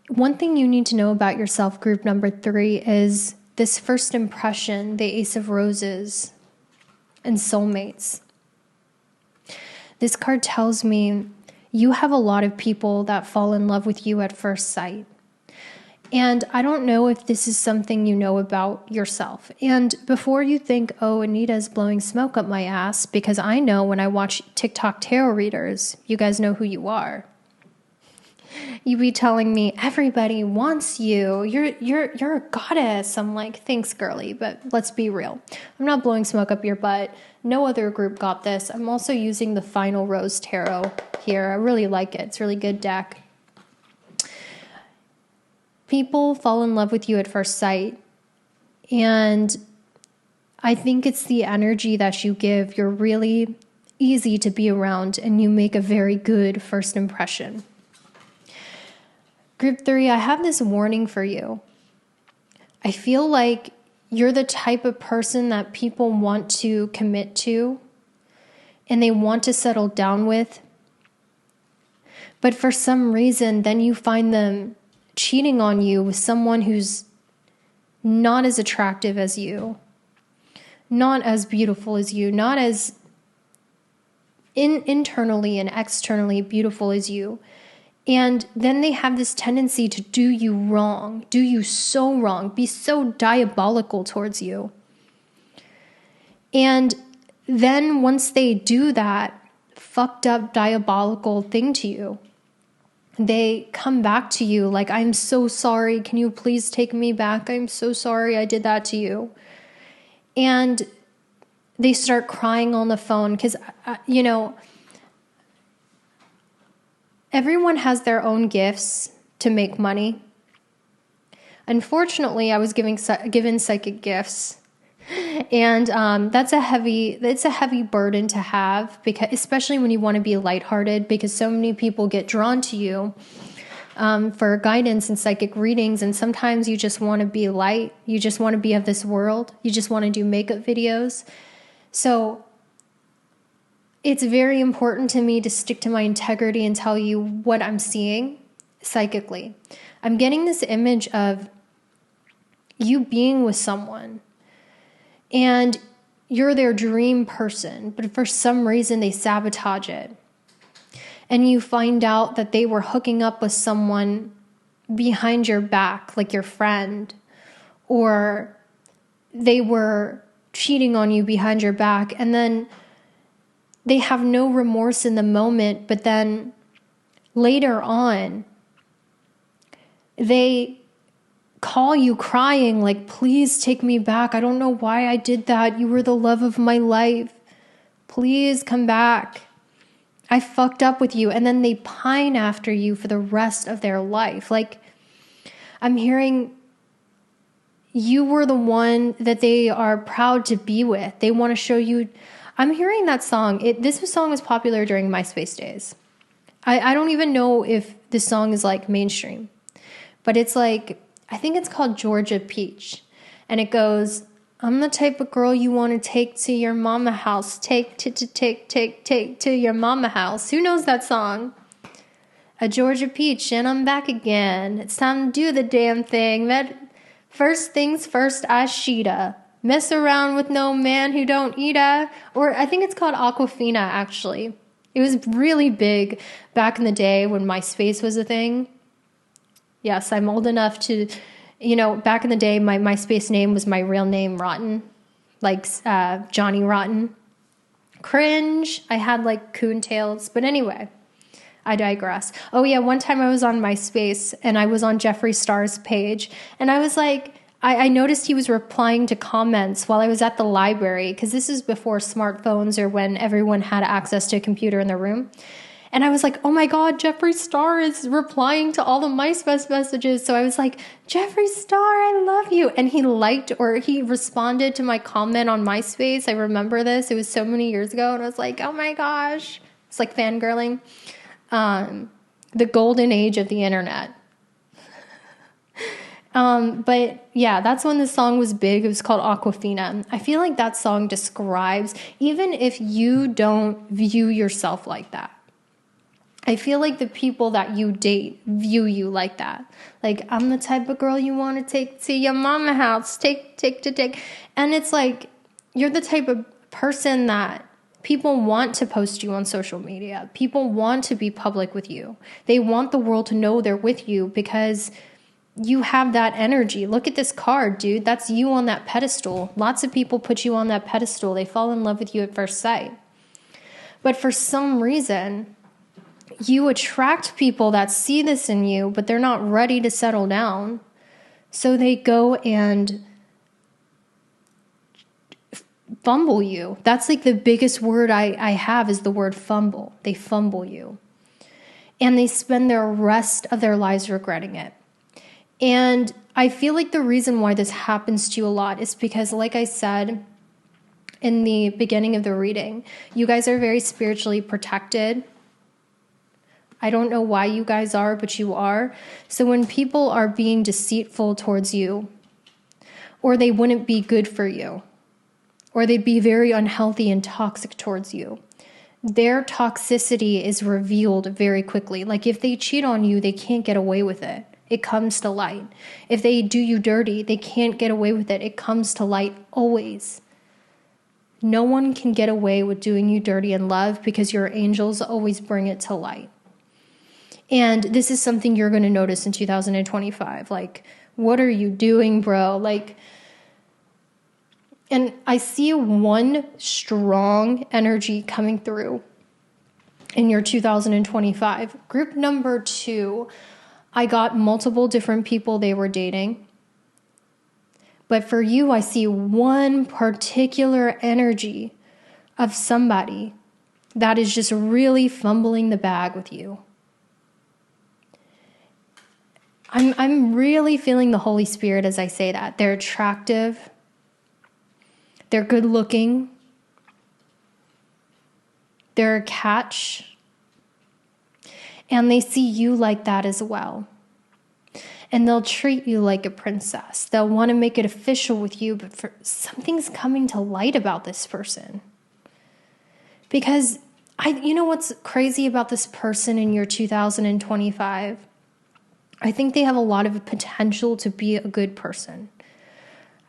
One thing you need to know about yourself, group number 3, is this first impression, the Ace of Roses, and soulmates. This card tells me you have a lot of people that fall in love with you at first sight. And I don't know if this is something you know about yourself. And before you think, oh, Anita's blowing smoke up my ass, because I know when I watch TikTok tarot readers, you guys know who you are. You be telling me everybody wants you. You're a goddess. I'm like, thanks, girly, but let's be real. I'm not blowing smoke up your butt. No other group got this. I'm also using the Final Rose Tarot here. I really like it. It's a really good deck. People fall in love with you at first sight. And I think it's the energy that you give. You're really easy to be around and you make a very good first impression. Group 3, I have this warning for you. I feel like you're the type of person that people want to commit to and they want to settle down with. But for some reason, then you find them cheating on you with someone who's not as attractive as you, not as beautiful as you, not as internally and externally beautiful as you. And then they have this tendency to do you wrong, do you so wrong, be so diabolical towards you. And then once they do that fucked up diabolical thing to you, they come back to you like, I'm so sorry. Can you please take me back? I'm so sorry I did that to you. And they start crying on the phone because, everyone has their own gifts to make money. Unfortunately, I was given psychic gifts, and it's a heavy burden to have, because especially when you want to be lighthearted, because so many people get drawn to you for guidance and psychic readings, and sometimes you just want to be light. You just want to be of this world. You just want to do makeup videos. So it's very important to me to stick to my integrity and tell you what I'm seeing psychically. I'm getting this image of you being with someone and you're their dream person, but for some reason they sabotage it. And you find out that they were hooking up with someone behind your back, like your friend, or they were cheating on you behind your back, and then they have no remorse in the moment, but then later on, they call you crying like, please take me back. I don't know why I did that. You were the love of my life. Please come back. I fucked up with you. And then they pine after you for the rest of their life. Like, I'm hearing you were the one that they are proud to be with. They want to show you. I'm hearing that song. This song was popular during MySpace days. I don't even know if this song is like mainstream, but it's like, I think it's called Georgia Peach. And it goes, I'm the type of girl you want to take to your mama house. Take to your mama house. Who knows that song? A Georgia Peach, and I'm back again. It's time to do the damn thing. That first things first, I sheeta. Mess around with no man who don't eat a. Or I think it's called Aquafina, actually. It was really big back in the day when MySpace was a thing. Yes, I'm old enough to, back in the day, my MySpace name was my real name, Rotten. Like Johnny Rotten. Cringe. I had like coontails. But anyway, I digress. Oh yeah, one time I was on MySpace and I was on Jeffree Star's page. And I was like, I noticed he was replying to comments while I was at the library, because this is before smartphones or when everyone had access to a computer in their room. And I was like, oh my God, Jeffree Star is replying to all the MySpace messages. So I was like, Jeffree Star, I love you. And he liked, or he responded to my comment on MySpace. I remember this. It was so many years ago. And I was like, oh my gosh. It's like fangirling. The golden age of the internet. But yeah, that's when the song was big. It was called Aquafina. I feel like that song describes, even if you don't view yourself like that, I feel like the people that you date view you like that. Like, I'm the type of girl you want to take to your mama house. Take. And it's like, you're the type of person that people want to post you on social media. People want to be public with you. They want the world to know they're with you because you have that energy. Look at this card, dude. That's you on that pedestal. Lots of people put you on that pedestal. They fall in love with you at first sight. But for some reason, you attract people that see this in you, but they're not ready to settle down. So they go and fumble you. That's like the biggest word I have is the word fumble. They fumble you. And they spend the rest of their lives regretting it. And I feel like the reason why this happens to you a lot is because, like I said in the beginning of the reading, you guys are very spiritually protected. I don't know why you guys are, but you are. So when people are being deceitful towards you, or they wouldn't be good for you, or they'd be very unhealthy and toxic towards you, their toxicity is revealed very quickly. Like if they cheat on you, they can't get away with it. It comes to light. If they do you dirty, they can't get away with it. It comes to light always. No one can get away with doing you dirty in love because your angels always bring it to light. And this is something you're going to notice in 2025. Like, what are you doing, bro? Like, and I see one strong energy coming through in your 2025. Group number 2, I got multiple different people they were dating. But for you, I see one particular energy of somebody that is just really fumbling the bag with you. I'm really feeling the Holy Spirit as I say that. They're attractive. They're good looking. They're a catch. And they see you like that as well. And they'll treat you like a princess. They'll want to make it official with you, but something's coming to light about this person. Because you know what's crazy about this person in your 2025? I think they have a lot of potential to be a good person.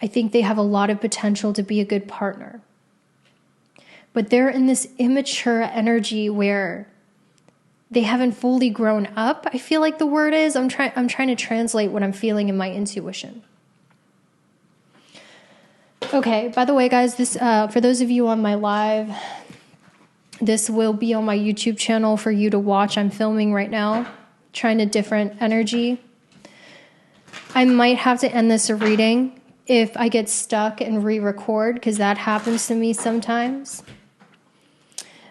I think they have a lot of potential to be a good partner. But they're in this immature energy where they haven't fully grown up, I feel like the word is. I'm trying to translate what I'm feeling in my intuition. Okay, by the way, guys, this for those of you on my live, this will be on my YouTube channel for you to watch. I'm filming right now, trying a different energy. I might have to end this reading if I get stuck and re-record, because that happens to me sometimes.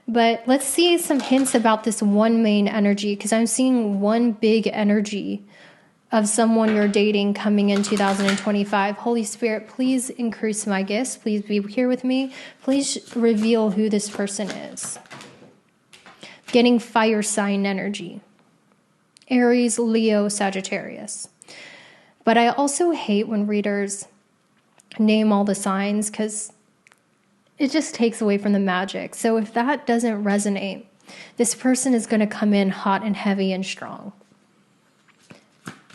But let's see some hints about this one main energy, because I'm seeing one big energy of someone you're dating coming in 2025. Holy Spirit, please increase my gifts. Please be here with me. Please reveal who this person is. Getting fire sign energy. Aries, Leo, Sagittarius. But I also hate when readers name all the signs, because it just takes away from the magic. So if that doesn't resonate, this person is going to come in hot and heavy and strong.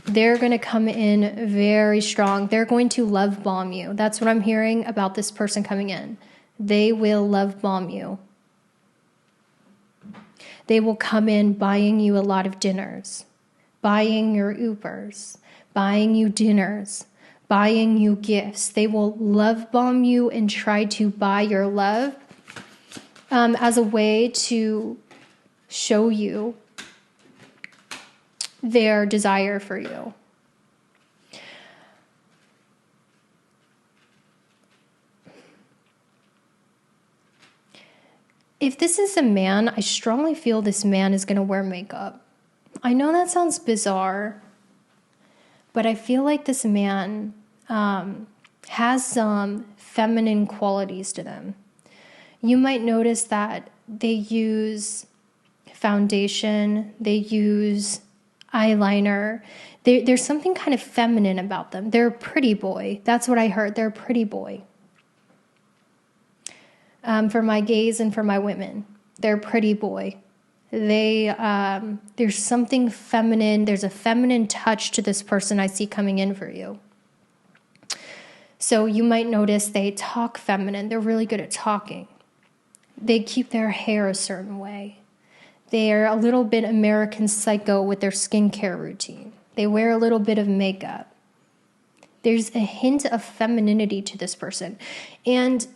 They're going to come in very strong. They're going to love bomb you. That's what I'm hearing about this person coming in. They will love bomb you. They will come in buying you a lot of dinners, buying your Ubers, buying you dinners, buying you gifts. They will love bomb you and try to buy your love as a way to show you their desire for you. If this is a man, I strongly feel this man is going to wear makeup. I know that sounds bizarre, but I feel like this man has some feminine qualities to them. You might notice that they use foundation, they use eyeliner. There's something kind of feminine about them. They're a pretty boy. That's what I heard. They're a pretty boy. For my gays and for my women, they're a pretty boy. There's something feminine. There's a feminine touch to this person I see coming in for you. So you might notice they talk feminine. They're really good at talking. They keep their hair a certain way. They're a little bit American Psycho with their skincare routine. They wear a little bit of makeup. There's a hint of femininity to this person. And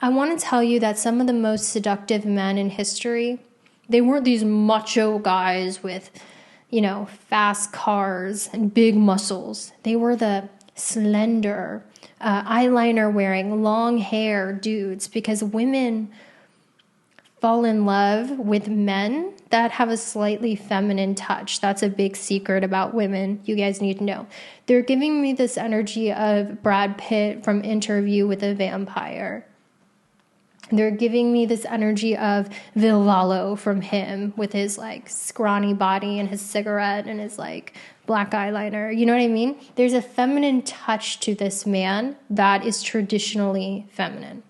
I want to tell you that some of the most seductive men in history, they weren't these macho guys with, fast cars and big muscles. They were the slender, eyeliner wearing, long hair dudes, because women fall in love with men that have a slightly feminine touch. That's a big secret about women you guys need to know. They're giving me this energy of Brad Pitt from Interview with a Vampire. They're giving me this energy of Villallo from him with his scrawny body and his cigarette and his black eyeliner. You know what I mean? There's a feminine touch to this man that is traditionally feminine.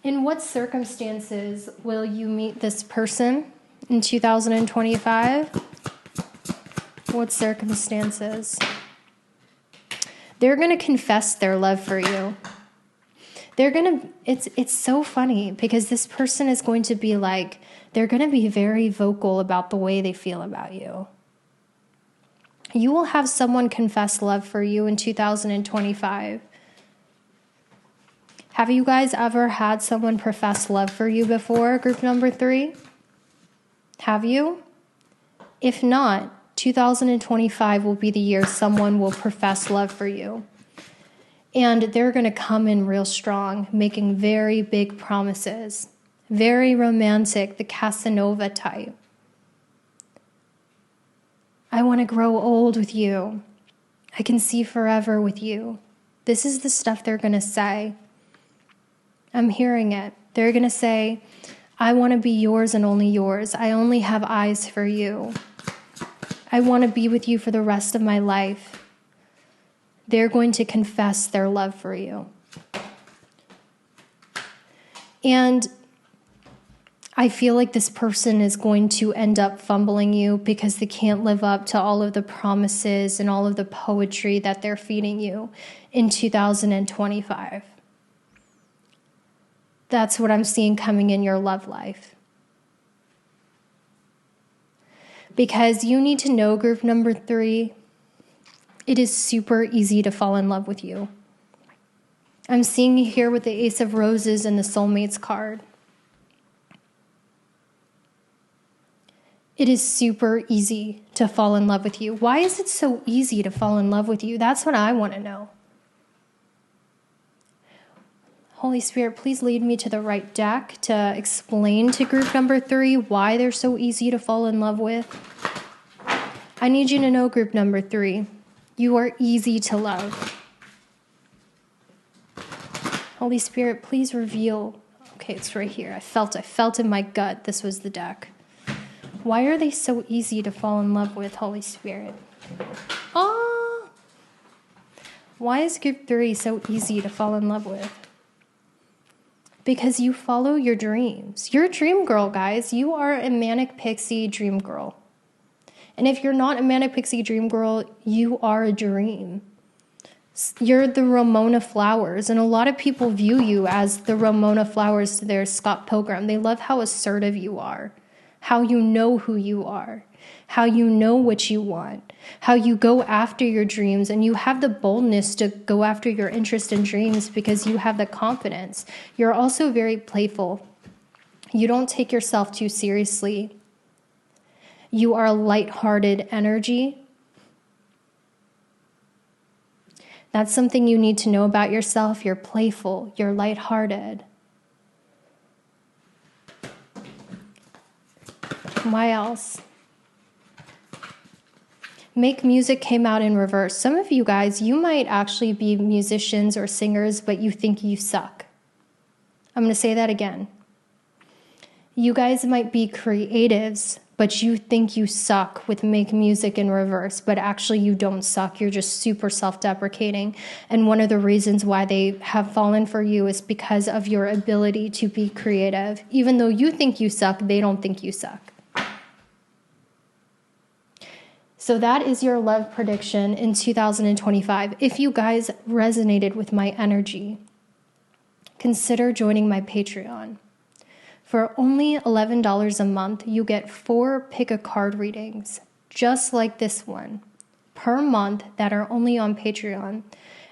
In what circumstances will you meet this person in 2025? What circumstances? They're going to confess their love for you. It's so funny because this person is going to be they're going to be very vocal about the way they feel about you. You will have someone confess love for you in 2025. Have you guys ever had someone profess love for you before, group number 3? Have you? If not, 2025 will be the year someone will profess love for you. And they're going to come in real strong, making very big promises. Very romantic, the Casanova type. I want to grow old with you. I can see forever with you. This is the stuff they're going to say. I'm hearing it. They're going to say, I want to be yours and only yours. I only have eyes for you. I want to be with you for the rest of my life. They're going to confess their love for you. And I feel like this person is going to end up fumbling you because they can't live up to all of the promises and all of the poetry that they're feeding you in 2025. That's what I'm seeing coming in your love life. Because you need to know, group number 3, it is super easy to fall in love with you. I'm seeing you here with the Ace of Roses and the Soulmates card. It is super easy to fall in love with you. Why is it so easy to fall in love with you? That's what I want to know. Holy Spirit, please lead me to the right deck to explain to group number 3 why they're so easy to fall in love with. I need you to know, group number 3, you are easy to love. Holy Spirit, please reveal. Okay, it's right here. I felt in my gut this was the deck. Why are they so easy to fall in love with, Holy Spirit? Why is group 3 so easy to fall in love with? Because you follow your dreams. You're a dream girl, guys. You are a manic pixie dream girl. And if you're not a manic pixie dream girl, you are a dream. You're the Ramona Flowers, and a lot of people view you as the Ramona Flowers to their Scott Pilgrim. They love how assertive you are, how you know who you are, how you know what you want, how you go after your dreams, and you have the boldness to go after your interest in dreams because you have the confidence. You're also very playful. You don't take yourself too seriously. You are a lighthearted energy. That's something you need to know about yourself. You're playful. You're lighthearted. Why else? Make Music came out in reverse. Some of you guys, you might actually be musicians or singers, but you think you suck. I'm going to say that again. You guys might be creatives, but you think you suck with Make Music in reverse, but actually you don't suck. You're just super self-deprecating. And one of the reasons why they have fallen for you is because of your ability to be creative. Even though you think you suck, they don't think you suck. So that is your love prediction in 2025. If you guys resonated with my energy, consider joining my Patreon. For only $11 a month, you get 4 pick-a-card readings just like this one, per month that are only on Patreon.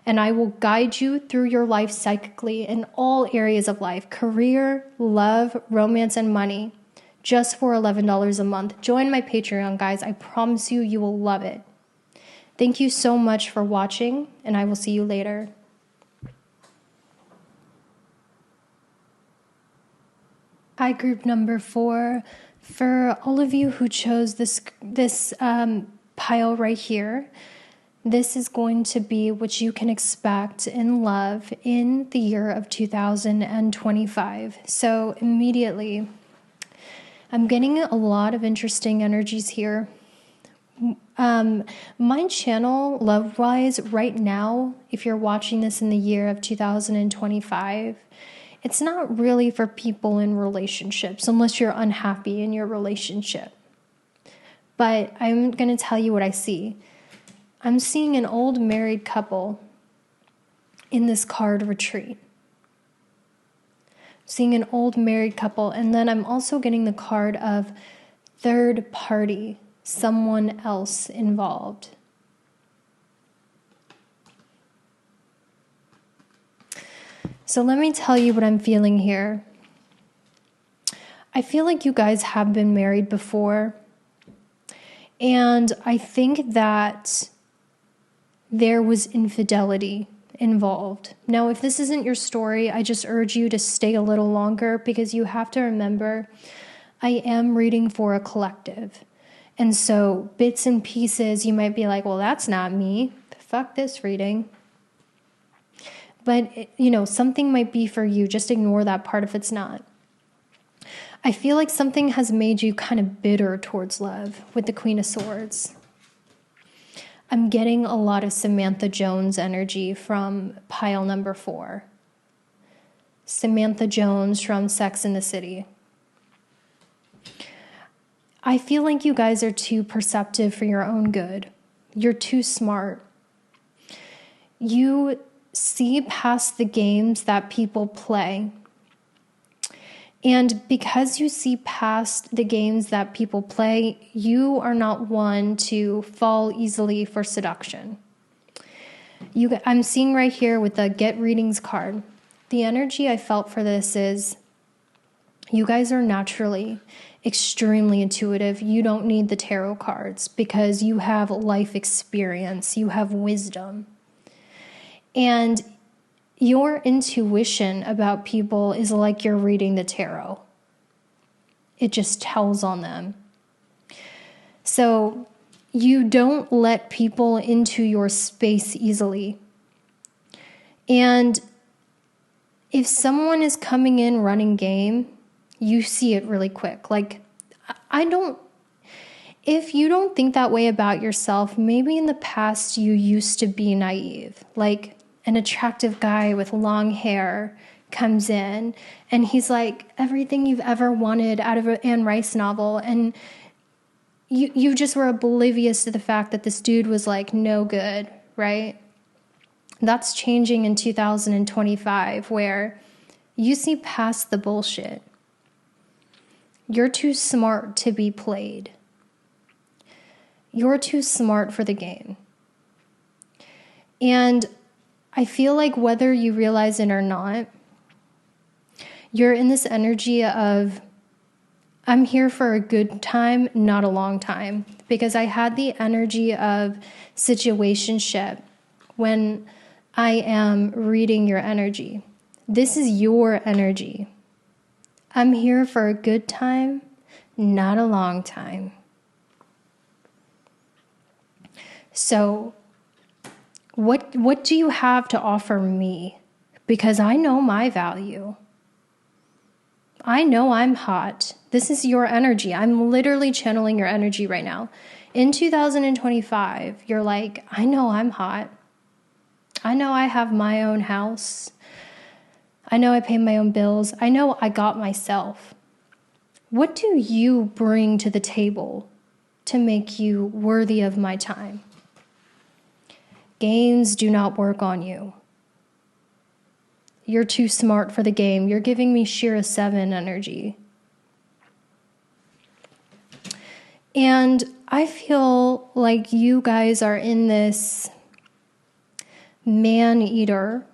And I will guide you through your life psychically in all areas of life: career, love, romance, and money, just for $11 a month. Join my Patreon, guys. I promise you, you will love it. Thank you so much for watching, and I will see you later. Hi, group number 4. For all of you who chose this pile right here, this is going to be what you can expect in love in the year of 2025. So immediately, I'm getting a lot of interesting energies here. My channel, love-wise, right now, if you're watching this in the year of 2025, it's not really for people in relationships, unless you're unhappy in your relationship. But I'm going to tell you what I see. I'm seeing an old married couple in this card retreat. Seeing an old married couple, and then I'm also getting the card of third party, someone else involved. So let me tell you what I'm feeling here. I feel like you guys have been married before, and I think that there was infidelity involved. Now, if this isn't your story, I just urge you to stay a little longer, because you have to remember, I am reading for a collective. And so bits and pieces, you might be like, well, that's not me. Fuck this reading. But, something might be for you. Just ignore that part if it's not. I feel like something has made you kind of bitter towards love with the Queen of Swords. I'm getting a lot of Samantha Jones energy from pile number 4. Samantha Jones from Sex and the City. I feel like you guys are too perceptive for your own good. You're too smart. You see past the games that people play. And because you see past the games that people play, you are not one to fall easily for seduction. I'm seeing right here with the Get Readings card, the energy I felt for this is you guys are naturally extremely intuitive. You don't need the tarot cards because you have life experience, you have wisdom. And your intuition about people is like you're reading the tarot. It just tells on them. So you don't let people into your space easily. And if someone is coming in running game, you see it really quick. Like, if you don't think that way about yourself, maybe in the past you used to be naive. Like, an attractive guy with long hair comes in and he's like everything you've ever wanted out of an Anne Rice novel, and you just were oblivious to the fact that this dude was like no good, right? That's changing in 2025, where you see past the bullshit. You're too smart to be played. You're too smart for the game. And I feel like whether you realize it or not, you're in this energy of, I'm here for a good time, not a long time. Because I had the energy of situationship when I am reading your energy. This is your energy. I'm here for a good time, not a long time. So what do you have to offer me? Because I know my value. I know I'm hot. This is your energy. I'm literally channeling your energy right now. In 2025, you're like, I know I'm hot. I know I have my own house. I know I pay my own bills. I know I got myself. What do you bring to the table to make you worthy of my time? Games do not work on you. You're too smart for the game. You're giving me Shira 7 energy. And I feel like you guys are in this man-eater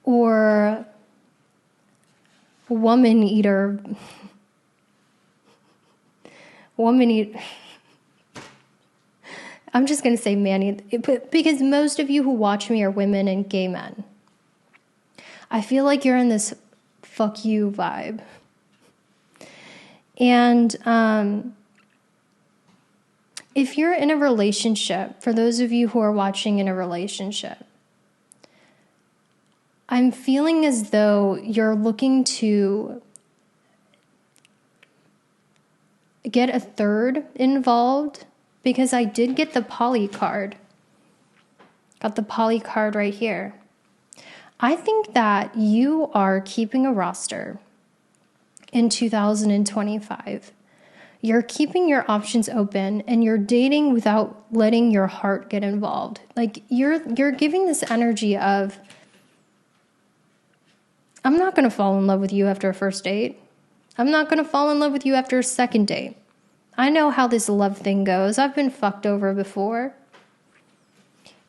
or woman-eater. I'm just going to say man-eater, because most of you who watch me are women and gay men. I feel like you're in this fuck you vibe. And if you're in a relationship, for those of you who are watching in a relationship, I'm feeling as though you're looking to get a third involved, because I did get the poly card. Got the poly card right here. I think that you are keeping a roster in 2025. You're keeping your options open and you're dating without letting your heart get involved. Like you're giving this energy of, I'm not going to fall in love with you after a first date. I'm not going to fall in love with you after a second date. I know how this love thing goes. I've been fucked over before.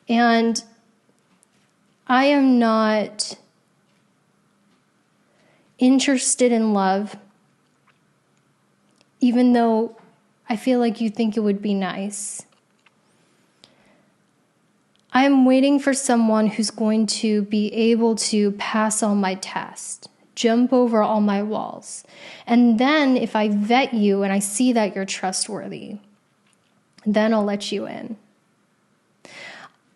And I am not interested in love, even though I feel like you think it would be nice. I am waiting for someone who's going to be able to pass all my tests, jump over all my walls. And then if I vet you and I see that you're trustworthy, then I'll let you in.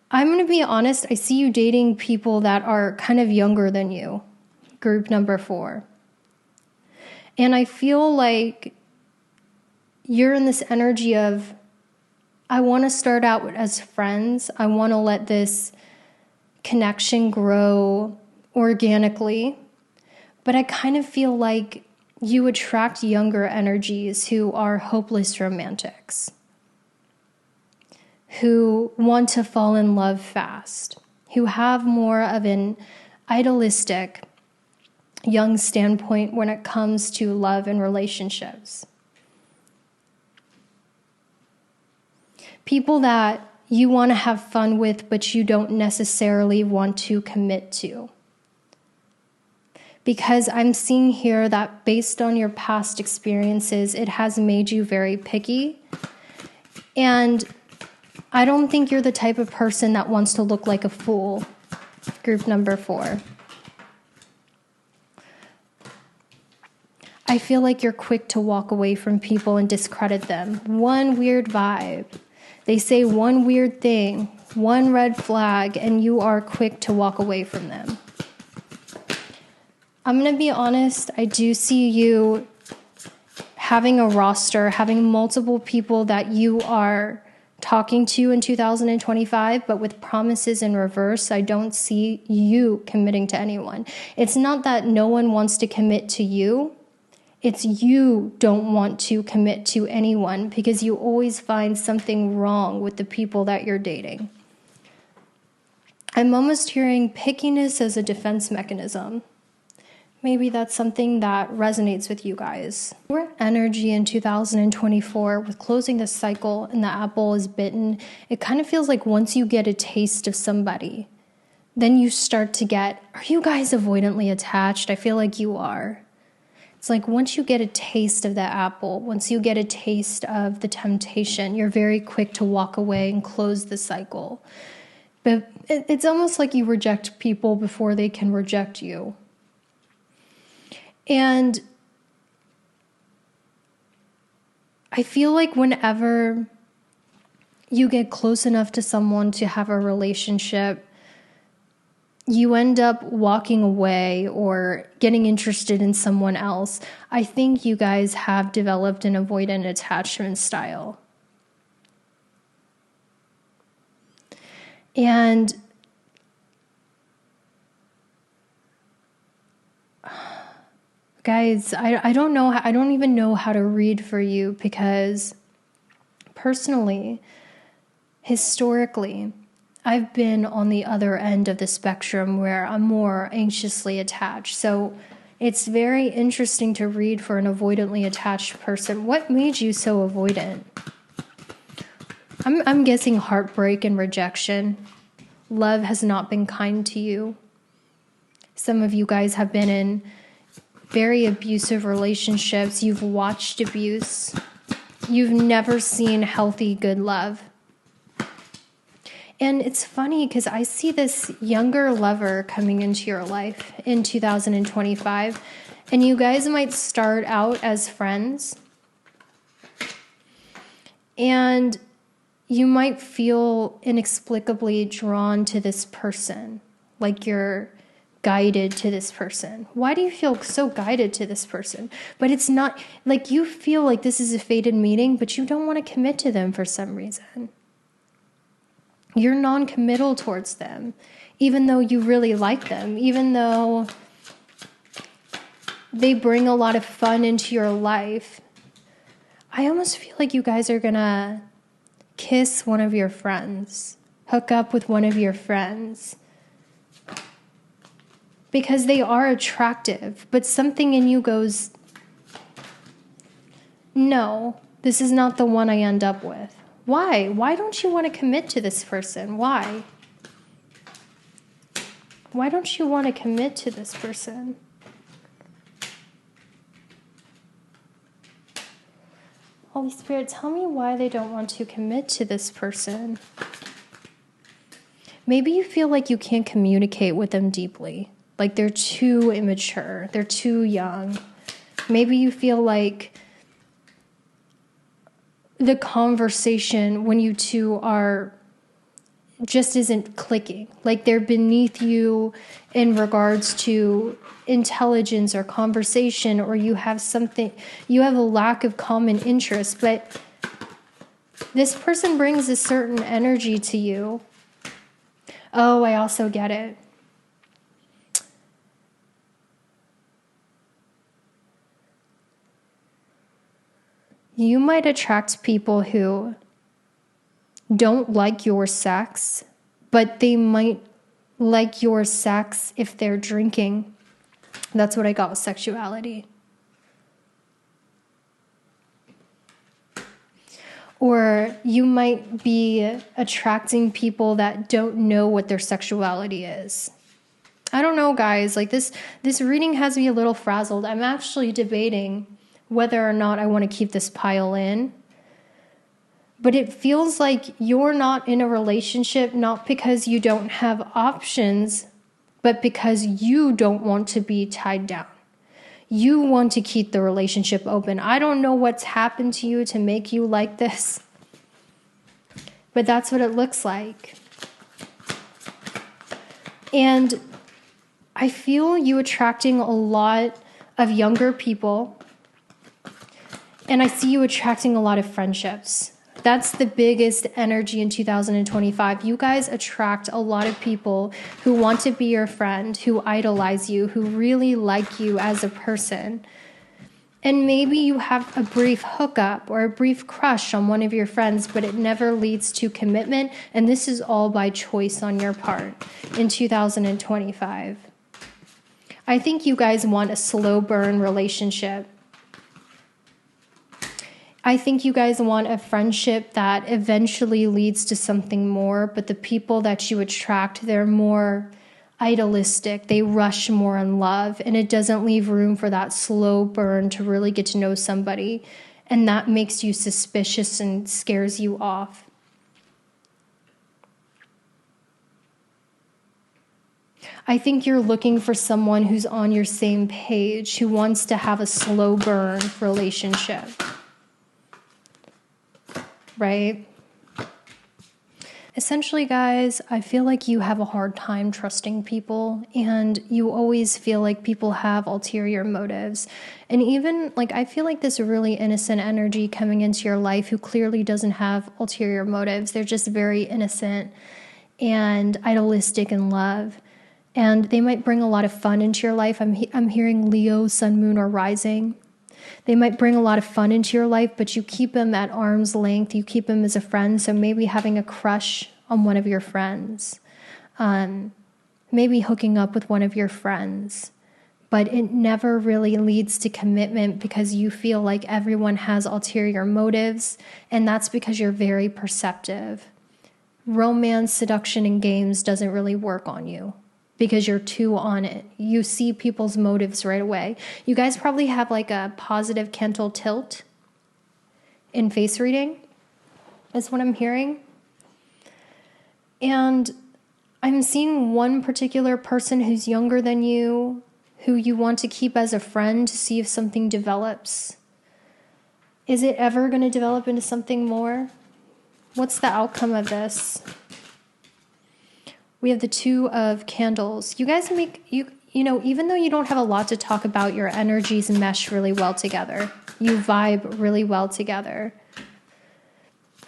I'm going to be honest, I see you dating people that are kind of younger than you, group number 4. And I feel like you're in this energy of, I want to start out as friends. I want to let this connection grow organically. But I kind of feel like you attract younger energies who are hopeless romantics, who want to fall in love fast, who have more of an idealistic young standpoint when it comes to love and relationships. People that you want to have fun with, but you don't necessarily want to commit to. Because I'm seeing here that based on your past experiences, it has made you very picky. And I don't think you're the type of person that wants to look like a fool. Group number 4. I feel like you're quick to walk away from people and discredit them. One weird vibe. They say one weird thing, one red flag, and you are quick to walk away from them. I'm going to be honest, I do see you having a roster, having multiple people that you are talking to in 2025, but with promises in reverse. I don't see you committing to anyone. It's not that no one wants to commit to you. It's you don't want to commit to anyone because you always find something wrong with the people that you're dating. I'm almost hearing pickiness as a defense mechanism. Maybe that's something that resonates with you guys. Your energy in 2024 with closing the cycle and the apple is bitten, it kind of feels like once you get a taste of somebody, then you start to get, are you guys avoidantly attached? I feel like you are. It's like once you get a taste of the apple, once you get a taste of the temptation, you're very quick to walk away and close the cycle. But it's almost like you reject people before they can reject you. And I feel like whenever you get close enough to someone to have a relationship, you end up walking away or getting interested in someone else. I think you guys have developed an avoidant attachment style. And guys, I don't know. I don't even know how to read for you because personally, historically, I've been on the other end of the spectrum where I'm more anxiously attached. So It's very interesting to read for an avoidantly attached person. What made you so avoidant? I'm guessing heartbreak and rejection. Love has not been kind to you. Some of you guys have been in very abusive relationships. You've watched abuse. You've never seen healthy, good love. And it's funny because I see this younger lover coming into your life in 2025, and you guys might start out as friends, and you might feel inexplicably drawn to this person, like you're guided to this person. Why do you feel so guided to this person? But it's not, like you feel like this is a fated meeting, but you don't want to commit to them for some reason. You're non-committal towards them, even though you really like them, even though they bring a lot of fun into your life. I almost feel like you guys are gonna kiss one of your friends, hook up with one of your friends, because they are attractive, but something in you goes, no, this is not the one I end up with. Why? Why don't you want to commit to this person? Why? Why don't you want to commit to this person? Holy Spirit, tell me why they don't want to commit to this person. Maybe you feel like you can't communicate with them deeply. Like they're too immature. They're too young. Maybe you feel like the conversation when you two are just isn't clicking. Like they're beneath you in regards to intelligence or conversation, or you have a lack of common interest. But this person brings a certain energy to you. Oh, I also get it. You might attract people who don't like your sex, but they might like your sex if they're drinking. That's what I got with sexuality. Or you might be attracting people that don't know what their sexuality is. I don't know, guys. Like this reading has me a little frazzled. I'm actually debating whether or not I want to keep this pile in. But it feels like you're not in a relationship, not because you don't have options, but because you don't want to be tied down. You want to keep the relationship open. I don't know what's happened to you to make you like this, but that's what it looks like. And I feel you attracting a lot of younger people. And I see you attracting a lot of friendships. That's the biggest energy in 2025. You guys attract a lot of people who want to be your friend, who idolize you, who really like you as a person. And maybe you have a brief hookup or a brief crush on one of your friends, but it never leads to commitment. And this is all by choice on your part in 2025. I think you guys want a slow burn relationship. I think you guys want a friendship that eventually leads to something more, but the people that you attract, they're more idealistic. They rush more in love, and it doesn't leave room for that slow burn to really get to know somebody, and that makes you suspicious and scares you off. I think you're looking for someone who's on your same page, who wants to have a slow burn relationship. Right? Essentially, guys, I feel like you have a hard time trusting people, and you always feel like people have ulterior motives. And even, like, I feel like this really innocent energy coming into your life who clearly doesn't have ulterior motives. They're just very innocent and idealistic in love. And they might bring a lot of fun into your life. I'm hearing Leo, Sun, Moon, or Rising. They might bring a lot of fun into your life, but you keep them at arm's length. You keep them as a friend. So maybe having a crush on one of your friends, maybe hooking up with one of your friends, but it never really leads to commitment because you feel like everyone has ulterior motives, and that's because you're very perceptive. Romance, seduction, and games doesn't really work on you because you're too on it. You see people's motives right away. You guys probably have like a positive cantal tilt in face reading, is what I'm hearing. And I'm seeing one particular person who's younger than you, who you want to keep as a friend to see if something develops. Is it ever going to develop into something more? What's the outcome of this? We have the Two of Candles. You guys you know, even though you don't have a lot to talk about, your energies mesh really well together. You vibe really well together.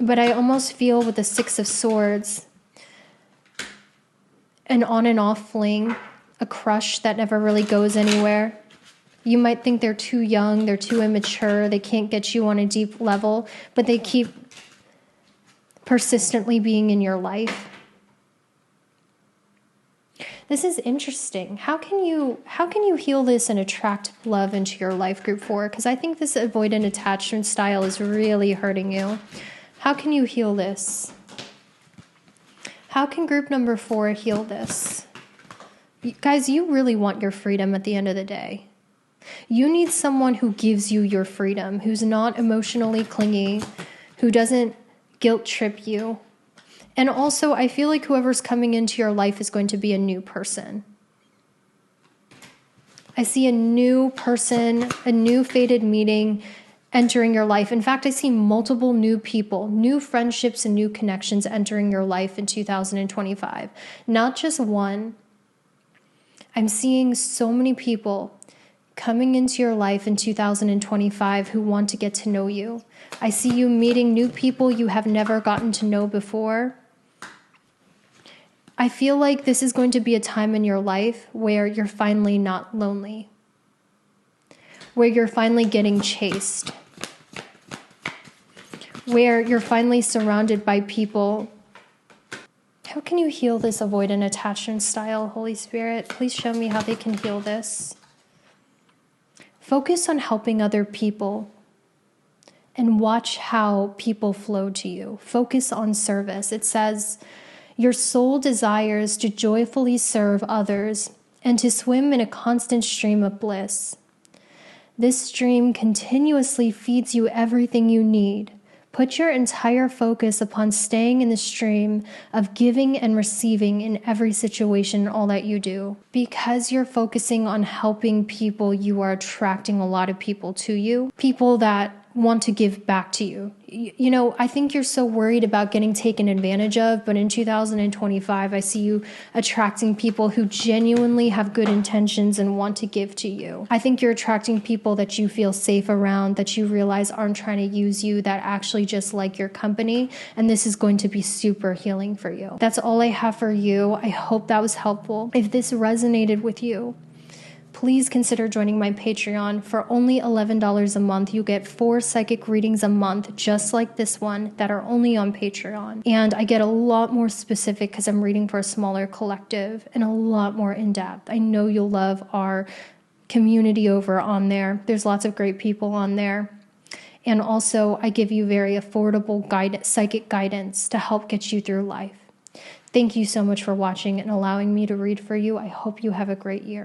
But I almost feel with the Six of Swords, an on and off fling, a crush that never really goes anywhere. You might think they're too young, they're too immature, they can't get you on a deep level, but they keep persistently being in your life. This is interesting. How can you heal this and attract love into your life, group 4? Because I think this avoidant attachment style is really hurting you. How can you heal this? How can group number 4 heal this? Guys, you really want your freedom at the end of the day. You need someone who gives you your freedom, who's not emotionally clingy, who doesn't guilt trip you. And also, I feel like whoever's coming into your life is going to be a new person. I see a new person, a new fated meeting entering your life. In fact, I see multiple new people, new friendships, and new connections entering your life in 2025. Not just one. I'm seeing so many people coming into your life in 2025 who want to get to know you. I see you meeting new people you have never gotten to know before. I feel like this is going to be a time in your life where you're finally not lonely, where you're finally getting chased, where you're finally surrounded by people. How can you heal this avoidant attachment style, Holy Spirit? Please show me how they can heal this. Focus on helping other people and watch how people flow to you. Focus on service. It says, your soul desires to joyfully serve others and to swim in a constant stream of bliss. This stream continuously feeds you everything you need. Put your entire focus upon staying in the stream of giving and receiving in every situation, all that you do. Because you're focusing on helping people, you are attracting a lot of people to you. People that want to give back to you. You know, I think you're so worried about getting taken advantage of, but in 2025, I see you attracting people who genuinely have good intentions and want to give to you. I think you're attracting people that you feel safe around, that you realize aren't trying to use you, that actually just like your company, and this is going to be super healing for you. That's all I have for you. I hope that was helpful. If this resonated with you, please consider joining my Patreon. For only $11 a month, you get 4 psychic readings a month, just like this one, that are only on Patreon. And I get a lot more specific because I'm reading for a smaller collective and a lot more in-depth. I know you'll love our community over on there. There's lots of great people on there. And also, I give you very affordable psychic guidance to help get you through life. Thank you so much for watching and allowing me to read for you. I hope you have a great year.